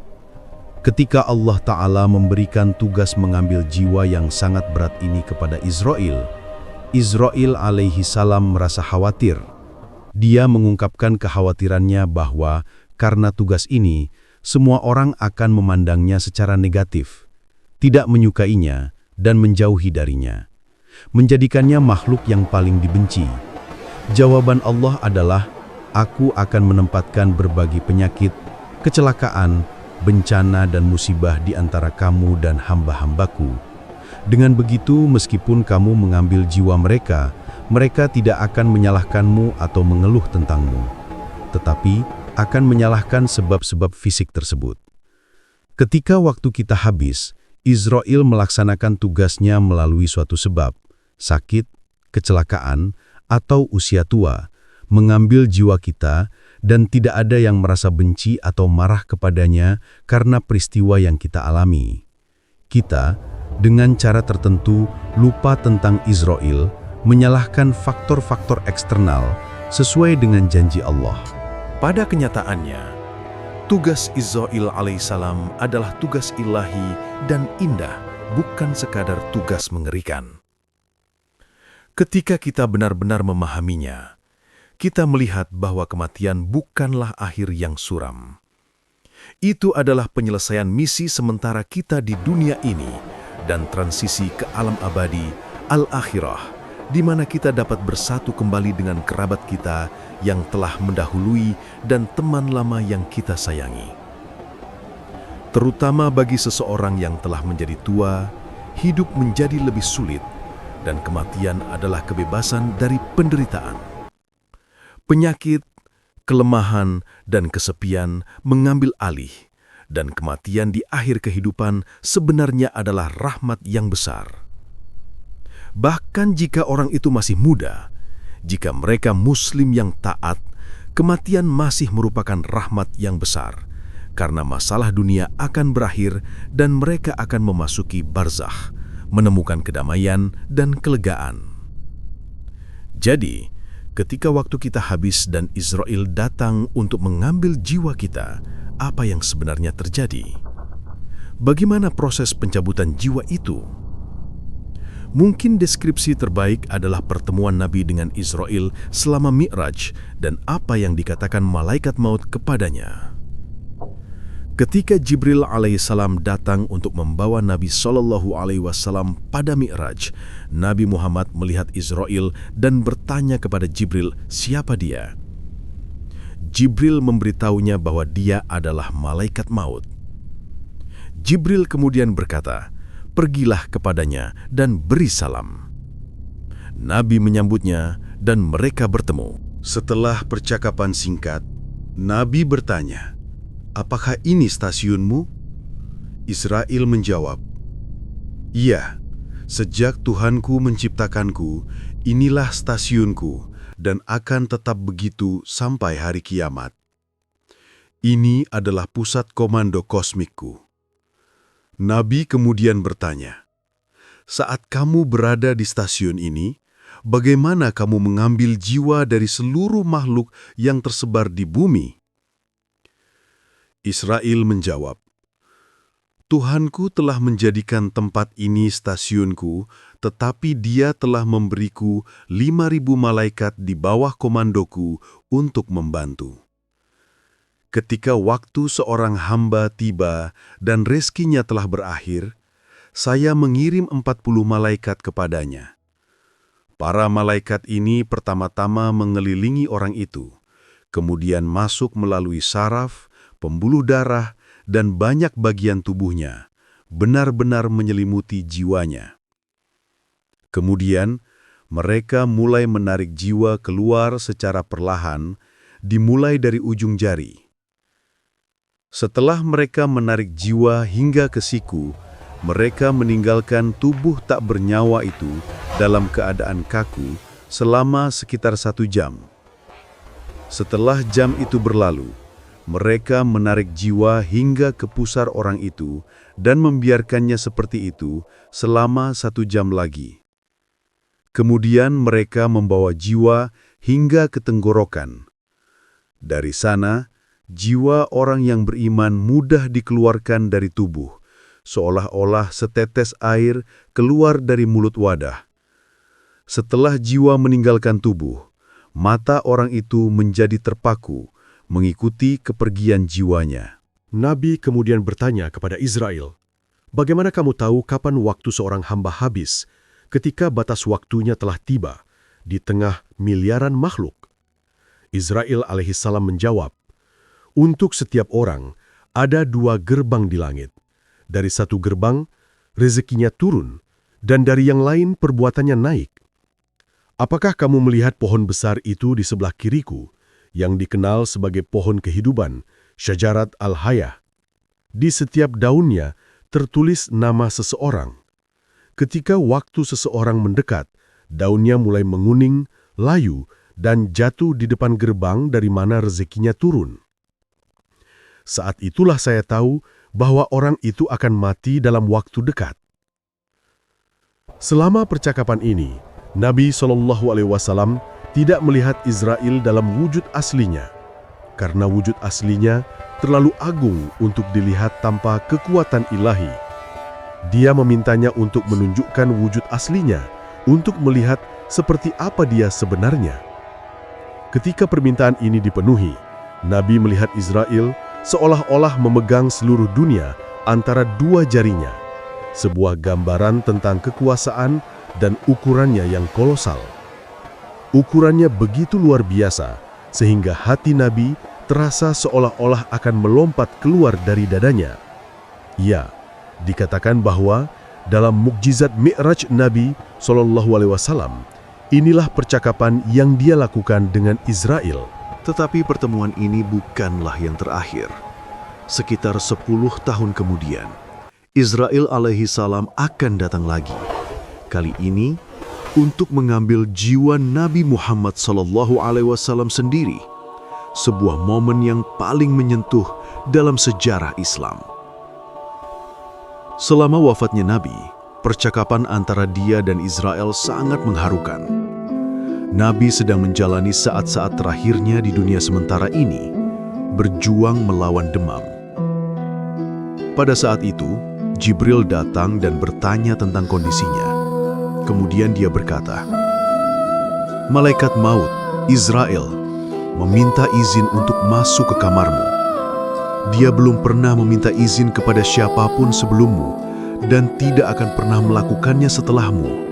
A: Ketika Allah Ta'ala memberikan tugas mengambil jiwa yang sangat berat ini kepada Israil, Israil alaihi salam merasa khawatir. Dia mengungkapkan kekhawatirannya bahwa karena tugas ini, semua orang akan memandangnya secara negatif, tidak menyukainya dan menjauhi darinya, menjadikannya makhluk yang paling dibenci. Jawaban Allah adalah, "Aku akan menempatkan berbagai penyakit, kecelakaan, bencana dan musibah di antara kamu dan hamba-hambaku. Dengan begitu, meskipun kamu mengambil jiwa mereka, mereka tidak akan menyalahkanmu atau mengeluh tentangmu, tetapi akan menyalahkan sebab-sebab fisik tersebut." Ketika waktu kita habis, Israil melaksanakan tugasnya melalui suatu sebab, sakit, kecelakaan, atau usia tua, mengambil jiwa kita, dan tidak ada yang merasa benci atau marah kepadanya karena peristiwa yang kita alami. Kita, dengan cara tertentu, lupa tentang Israil, menyalahkan faktor-faktor eksternal sesuai dengan janji Allah. Pada kenyataannya, tugas Israil alaihissalam adalah tugas ilahi dan indah, bukan sekadar tugas mengerikan. Ketika kita benar-benar memahaminya, kita melihat bahwa kematian bukanlah akhir yang suram. Itu adalah penyelesaian misi sementara kita di dunia ini dan transisi ke alam abadi, al-akhirah, di mana kita dapat bersatu kembali dengan kerabat kita yang telah mendahului dan teman lama yang kita sayangi. Terutama bagi seseorang yang telah menjadi tua, hidup menjadi lebih sulit, dan kematian adalah kebebasan dari penderitaan. Penyakit, kelemahan, dan kesepian mengambil alih, dan kematian di akhir kehidupan sebenarnya adalah rahmat yang besar. Bahkan jika orang itu masih muda, jika mereka Muslim yang taat, kematian masih merupakan rahmat yang besar, karena masalah dunia akan berakhir dan mereka akan memasuki barzakh, menemukan kedamaian dan kelegaan. Jadi, ketika waktu kita habis dan Israel datang untuk mengambil jiwa kita, apa yang sebenarnya terjadi? Bagaimana proses pencabutan jiwa itu? Mungkin deskripsi terbaik adalah pertemuan Nabi dengan Israel selama Mi'raj dan apa yang dikatakan malaikat maut kepadanya. Ketika Jibril alaihissalam datang untuk membawa Nabi SAW pada Mi'raj, Nabi Muhammad melihat Israel dan bertanya kepada Jibril siapa dia. Jibril memberitahunya bahwa dia adalah malaikat maut. Jibril kemudian berkata, "Pergilah kepadanya dan beri salam." Nabi menyambutnya dan mereka bertemu.
B: Setelah percakapan singkat, Nabi bertanya, "Apakah ini stasiunmu?" Israel menjawab, "Iya, sejak Tuhanku menciptakanku, inilah stasiunku dan akan tetap begitu sampai hari kiamat. Ini adalah pusat komando kosmikku." Nabi kemudian bertanya, "Saat kamu berada di stasiun ini, bagaimana kamu mengambil jiwa dari seluruh makhluk yang tersebar di bumi?" Israel menjawab, "Tuhanku telah menjadikan tempat ini stasiunku, tetapi Dia telah memberiku 5.000 malaikat di bawah komandoku untuk membantu. Ketika waktu seorang hamba tiba dan rezekinya telah berakhir, saya mengirim 40 malaikat kepadanya. Para malaikat ini pertama-tama mengelilingi orang itu, kemudian masuk melalui saraf, pembuluh darah, dan banyak bagian tubuhnya, benar-benar menyelimuti jiwanya. Kemudian, mereka mulai menarik jiwa keluar secara perlahan, dimulai dari ujung jari. Setelah mereka menarik jiwa hingga ke siku, mereka meninggalkan tubuh tak bernyawa itu dalam keadaan kaku selama sekitar 1 jam. Setelah jam itu berlalu, mereka menarik jiwa hingga ke pusar orang itu dan membiarkannya seperti itu selama 1 jam lagi. Kemudian mereka membawa jiwa hingga ke tenggorokan. Dari sana, jiwa orang yang beriman mudah dikeluarkan dari tubuh, seolah-olah setetes air keluar dari mulut wadah. Setelah jiwa meninggalkan tubuh, mata orang itu menjadi terpaku, mengikuti kepergian jiwanya.
E: Nabi kemudian bertanya kepada Israel, "Bagaimana kamu tahu kapan waktu seorang hamba habis ketika batas waktunya telah tiba di tengah miliaran makhluk?" Israel alaihissalam menjawab, "Untuk setiap orang ada 2 gerbang di langit. Dari satu gerbang, rezekinya turun, dan dari yang lain perbuatannya naik. Apakah kamu melihat pohon besar itu di sebelah kiriku, yang dikenal sebagai pohon kehidupan, Syajarat al-Hayah? Di setiap daunnya tertulis nama seseorang. Ketika waktu seseorang mendekat, daunnya mulai menguning, layu, dan jatuh di depan gerbang dari mana rezekinya turun. Saat itulah saya tahu bahwa orang itu akan mati dalam waktu dekat." Selama percakapan ini, Nabi SAW tidak melihat Israel dalam wujud aslinya, karena wujud aslinya terlalu agung untuk dilihat tanpa kekuatan ilahi. Dia memintanya untuk menunjukkan wujud aslinya, untuk melihat seperti apa dia sebenarnya. Ketika permintaan ini dipenuhi, Nabi melihat Israel seolah-olah memegang seluruh dunia antara 2 jarinya, sebuah gambaran tentang kekuasaan dan ukurannya yang kolosal. Ukurannya begitu luar biasa, sehingga hati Nabi terasa seolah-olah akan melompat keluar dari dadanya. Ya, dikatakan bahwa dalam mukjizat Mi'raj Nabi SAW, inilah percakapan yang dia lakukan dengan Israel.
B: Tetapi pertemuan ini bukanlah yang terakhir. Sekitar 10 tahun kemudian, Israel alaihi salam akan datang lagi. Kali ini untuk mengambil jiwa Nabi Muhammad SAW sendiri. Sebuah momen yang paling menyentuh dalam sejarah Islam. Selama wafatnya Nabi, percakapan antara dia dan Israel sangat mengharukan. Nabi sedang menjalani saat-saat terakhirnya di dunia sementara ini, berjuang melawan demam. Pada saat itu, Jibril datang dan bertanya tentang kondisinya. Kemudian dia berkata, "Malaikat maut, Israel, meminta izin untuk masuk ke kamarmu. Dia belum pernah meminta izin kepada siapapun sebelummu dan tidak akan pernah melakukannya setelahmu.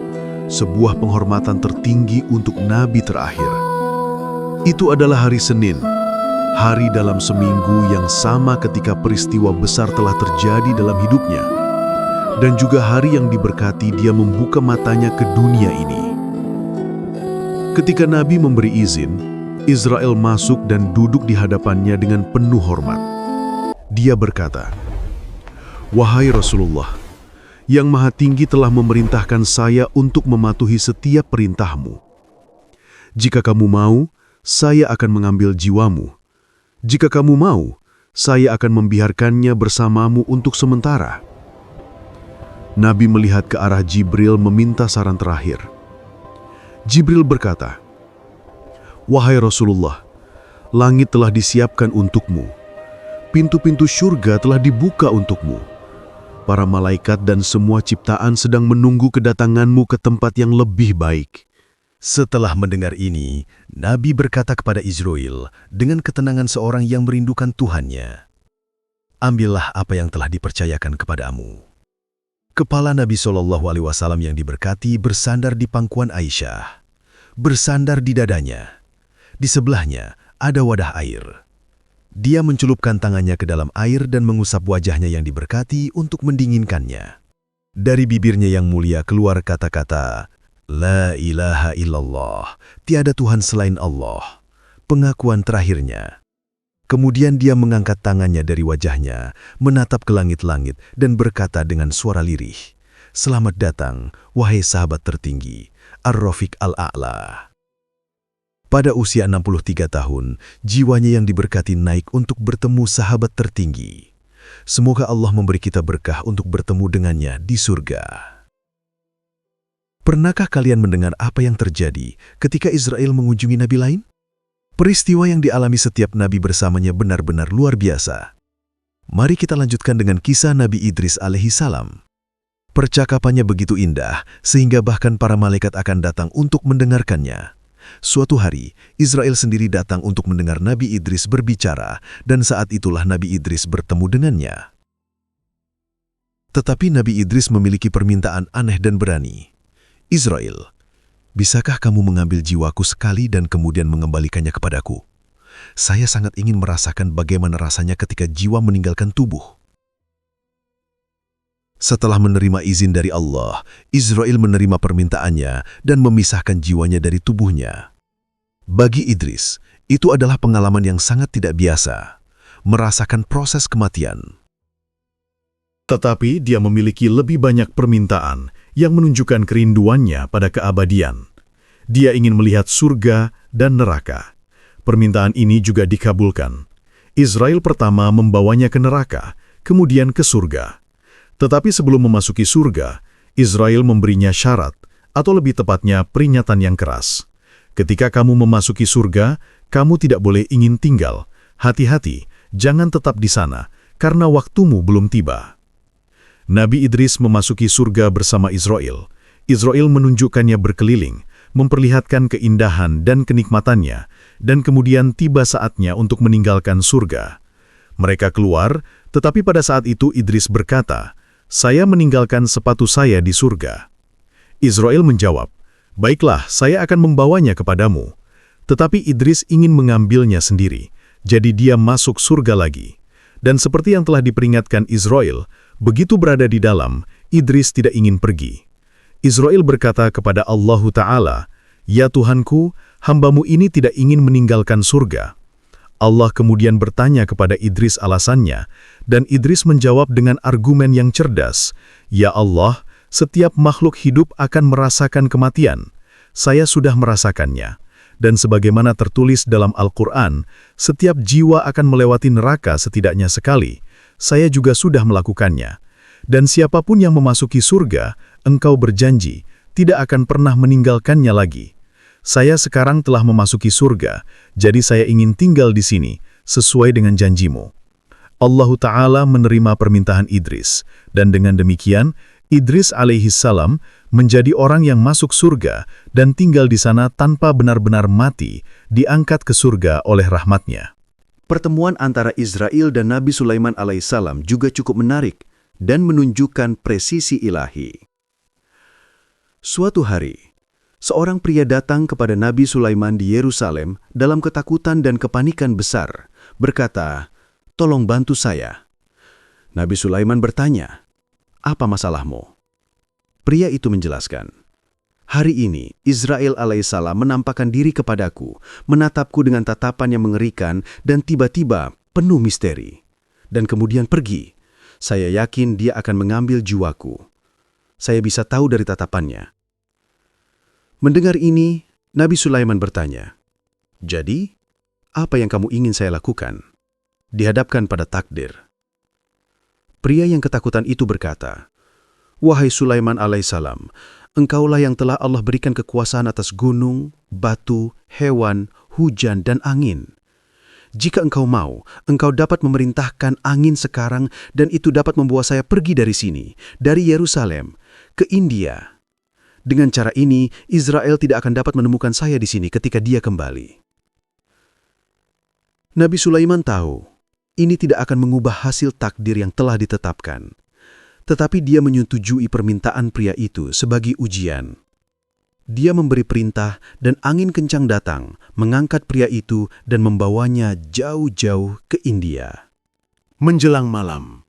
B: Sebuah penghormatan tertinggi untuk Nabi terakhir. Itu adalah hari Senin, hari dalam seminggu yang sama ketika peristiwa besar telah terjadi dalam hidupnya, dan juga hari yang diberkati dia membuka matanya ke dunia ini." Ketika Nabi memberi izin, Israel masuk dan duduk di hadapannya dengan penuh hormat. Dia berkata, "Wahai Rasulullah, Yang Maha Tinggi telah memerintahkan saya untuk mematuhi setiap perintahmu. Jika kamu mau, saya akan mengambil jiwamu. Jika kamu mau, saya akan membiarkannya bersamamu untuk sementara." Nabi melihat ke arah Jibril meminta saran terakhir. Jibril berkata, "Wahai Rasulullah, langit telah disiapkan untukmu. Pintu-pintu syurga telah dibuka untukmu. Para malaikat dan semua ciptaan sedang menunggu kedatanganmu ke tempat yang lebih baik."
A: Setelah mendengar ini, Nabi berkata kepada Israel dengan ketenangan seorang yang merindukan Tuhannya, "Ambillah apa yang telah dipercayakan kepadamu." Kepala Nabi SAW yang diberkati bersandar di pangkuan Aisyah, bersandar di dadanya. Di sebelahnya ada wadah air. Dia mencelupkan tangannya ke dalam air dan mengusap wajahnya yang diberkati untuk mendinginkannya. Dari bibirnya yang mulia keluar kata-kata, "La ilaha illallah, tiada Tuhan selain Allah," pengakuan terakhirnya. Kemudian dia mengangkat tangannya dari wajahnya, menatap ke langit-langit dan berkata dengan suara lirih, "Selamat datang, wahai sahabat tertinggi, Ar-Rafiq Al-A'la." Pada usia 63 tahun, jiwanya yang diberkati naik untuk bertemu sahabat tertinggi. Semoga Allah memberi kita berkah untuk bertemu dengannya di surga. Pernahkah kalian mendengar apa yang terjadi ketika Israel mengunjungi nabi lain? Peristiwa yang dialami setiap nabi bersamanya benar-benar luar biasa. Mari kita lanjutkan dengan kisah Nabi Idris alaihi salam. Percakapannya begitu indah sehingga bahkan para malaikat akan datang untuk mendengarkannya. Suatu hari, Israel sendiri datang untuk mendengar Nabi Idris berbicara, dan saat itulah Nabi Idris bertemu dengannya. Tetapi Nabi Idris memiliki permintaan aneh dan berani. "Israel, bisakah kamu mengambil jiwaku sekali dan kemudian mengembalikannya kepadaku? Saya sangat ingin merasakan bagaimana rasanya ketika jiwa meninggalkan tubuh." Setelah menerima izin dari Allah, Israel menerima permintaannya dan memisahkan jiwanya dari tubuhnya. Bagi Idris, itu adalah pengalaman yang sangat tidak biasa, merasakan proses kematian.
C: Tetapi dia memiliki lebih banyak permintaan yang menunjukkan kerinduannya pada keabadian. Dia ingin melihat surga dan neraka. Permintaan ini juga dikabulkan. Israel pertama membawanya ke neraka, kemudian ke surga. Tetapi sebelum memasuki surga, Israel memberinya syarat, atau lebih tepatnya peringatan yang keras. "Ketika kamu memasuki surga, kamu tidak boleh ingin tinggal. Hati-hati, jangan tetap di sana, karena waktumu belum tiba." Nabi Idris memasuki surga bersama Israel. Israel menunjukkannya berkeliling, memperlihatkan keindahan dan kenikmatannya, dan kemudian tiba saatnya untuk meninggalkan surga. Mereka keluar, tetapi pada saat itu Idris berkata, "Saya meninggalkan sepatu saya di surga." Israel menjawab, "Baiklah, saya akan membawanya kepadamu." Tetapi Idris ingin mengambilnya sendiri, jadi dia masuk surga lagi. Dan seperti yang telah diperingatkan Israel,
A: Begitu berada di dalam, Idris tidak ingin pergi. Israel berkata kepada Allah Ta'ala, "Ya Tuhanku, hambamu ini tidak ingin meninggalkan surga." Allah kemudian bertanya kepada Idris alasannya, dan Idris menjawab dengan argumen yang cerdas, "Ya Allah, setiap makhluk hidup akan merasakan kematian. Saya sudah merasakannya. Dan sebagaimana tertulis dalam Al-Quran, setiap jiwa akan melewati neraka setidaknya sekali. Saya juga sudah melakukannya. Dan siapapun yang memasuki surga, engkau berjanji, tidak akan pernah meninggalkannya lagi. Saya sekarang telah memasuki surga, jadi saya ingin tinggal di sini, sesuai dengan janjimu." Allah Ta'ala menerima permintaan Idris, dan dengan demikian, Idris alaihissalam menjadi orang yang masuk surga dan tinggal di sana tanpa benar-benar mati, diangkat ke surga oleh rahmatnya.
B: Pertemuan antara Israel dan Nabi Sulaiman alaihissalam juga cukup menarik dan menunjukkan presisi ilahi. Suatu hari, seorang pria datang kepada Nabi Sulaiman di Yerusalem dalam ketakutan dan kepanikan besar, berkata, "Tolong bantu saya." Nabi Sulaiman bertanya, "Apa masalahmu?" Pria itu menjelaskan, "Hari ini Israel alaihissalam menampakkan diri kepadaku, menatapku dengan tatapan yang mengerikan dan tiba-tiba penuh misteri. Dan kemudian pergi. Saya yakin dia akan mengambil jiwaku. Saya bisa tahu dari tatapannya." Mendengar ini, Nabi Sulaiman bertanya, "Jadi, apa yang kamu ingin saya lakukan?" Dihadapkan pada takdir. Pria yang ketakutan itu berkata, "Wahai Sulaiman alaihissalam, engkaulah yang telah Allah berikan kekuasaan atas gunung, batu, hewan, hujan, dan angin. Jika engkau mau, engkau dapat memerintahkan angin sekarang dan itu dapat membawa saya pergi dari sini, dari Yerusalem, ke India. Dengan cara ini, Israel tidak akan dapat menemukan saya di sini ketika dia kembali." Nabi Sulaiman tahu, ini tidak akan mengubah hasil takdir yang telah ditetapkan. Tetapi dia menyetujui permintaan pria itu sebagai ujian. Dia memberi perintah dan angin kencang datang, mengangkat pria itu dan membawanya jauh-jauh ke India.
D: Menjelang malam,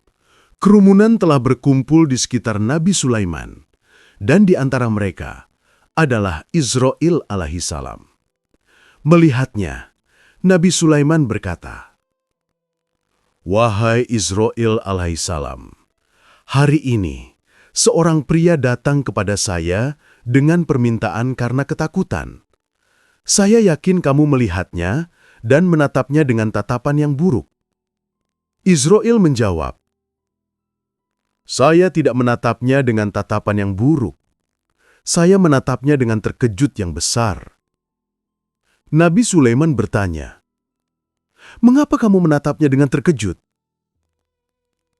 D: kerumunan telah berkumpul di sekitar Nabi Sulaiman, dan di antara mereka adalah Israel alaihissalam. Melihatnya, Nabi Sulaiman berkata, "Wahai Israel alaihissalam, hari ini seorang pria datang kepada saya dengan permintaan karena ketakutan. Saya yakin kamu melihatnya dan menatapnya dengan tatapan yang buruk." Israel menjawab, "Saya tidak menatapnya dengan tatapan yang buruk. Saya menatapnya dengan terkejut yang besar." Nabi Sulaiman bertanya, "Mengapa kamu menatapnya dengan terkejut?"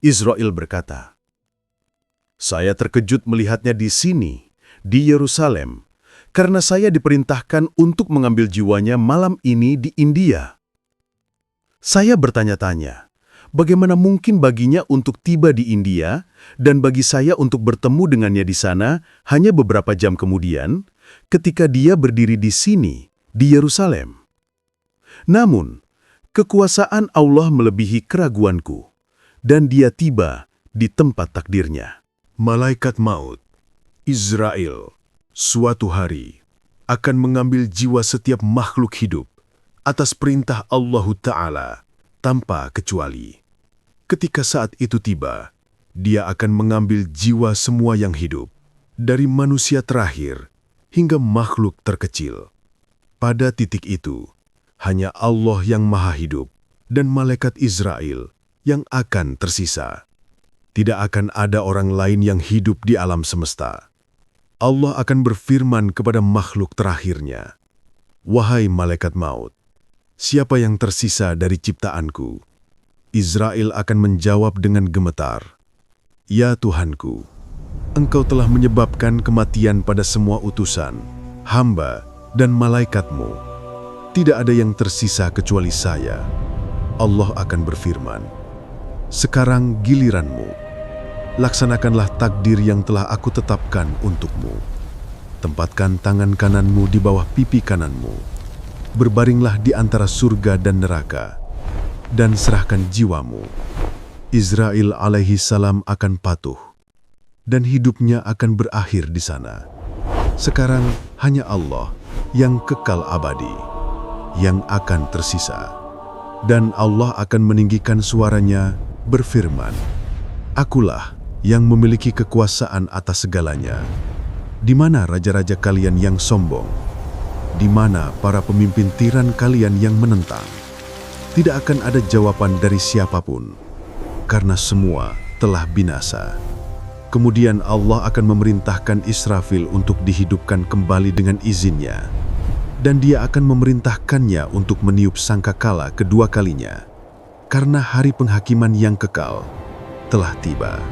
D: Israel berkata, "Saya terkejut melihatnya di sini, di Yerusalem, karena saya diperintahkan untuk mengambil jiwanya malam ini di India. Saya bertanya-tanya, bagaimana mungkin baginya untuk tiba di India dan bagi saya untuk bertemu dengannya di sana hanya beberapa jam kemudian ketika dia berdiri di sini, di Yerusalem. Namun, kekuasaan Allah melebihi keraguanku, dan dia tiba di tempat takdirnya." Malaikat maut, Israel, suatu hari akan mengambil jiwa setiap makhluk hidup atas perintah Allah Ta'ala tanpa kecuali. Ketika saat itu tiba, dia akan mengambil jiwa semua yang hidup, dari manusia terakhir hingga makhluk terkecil. Pada titik itu, hanya Allah yang Maha Hidup dan malaikat Israel yang akan tersisa. Tidak akan ada orang lain yang hidup di alam semesta. Allah akan berfirman kepada makhluk terakhirnya, "Wahai malaikat maut, siapa yang tersisa dari ciptaanku?" Israel akan menjawab dengan gemetar, "Ya Tuhanku, Engkau telah menyebabkan kematian pada semua utusan, hamba, dan malaikatmu. Tidak ada yang tersisa kecuali saya." Allah akan berfirman, "Sekarang giliranmu. Laksanakanlah takdir yang telah aku tetapkan untukmu. Tempatkan tangan kananmu di bawah pipi kananmu. Berbaringlah di antara surga dan neraka, dan serahkan jiwamu."
C: Israil alaihi salam akan patuh, dan hidupnya akan berakhir di sana. Sekarang hanya Allah yang kekal abadi, yang akan tersisa. Dan Allah akan meninggikan suaranya, berfirman, "Akulah yang memiliki kekuasaan atas segalanya. Di mana raja-raja kalian yang sombong? Di mana para pemimpin tiran kalian yang menentang?" Tidak akan ada jawaban dari siapapun, karena semua telah binasa. Kemudian Allah akan memerintahkan Israfil untuk dihidupkan kembali dengan izinnya, dan dia akan memerintahkannya untuk meniup sangkakala kedua kalinya, karena hari penghakiman yang kekal telah tiba.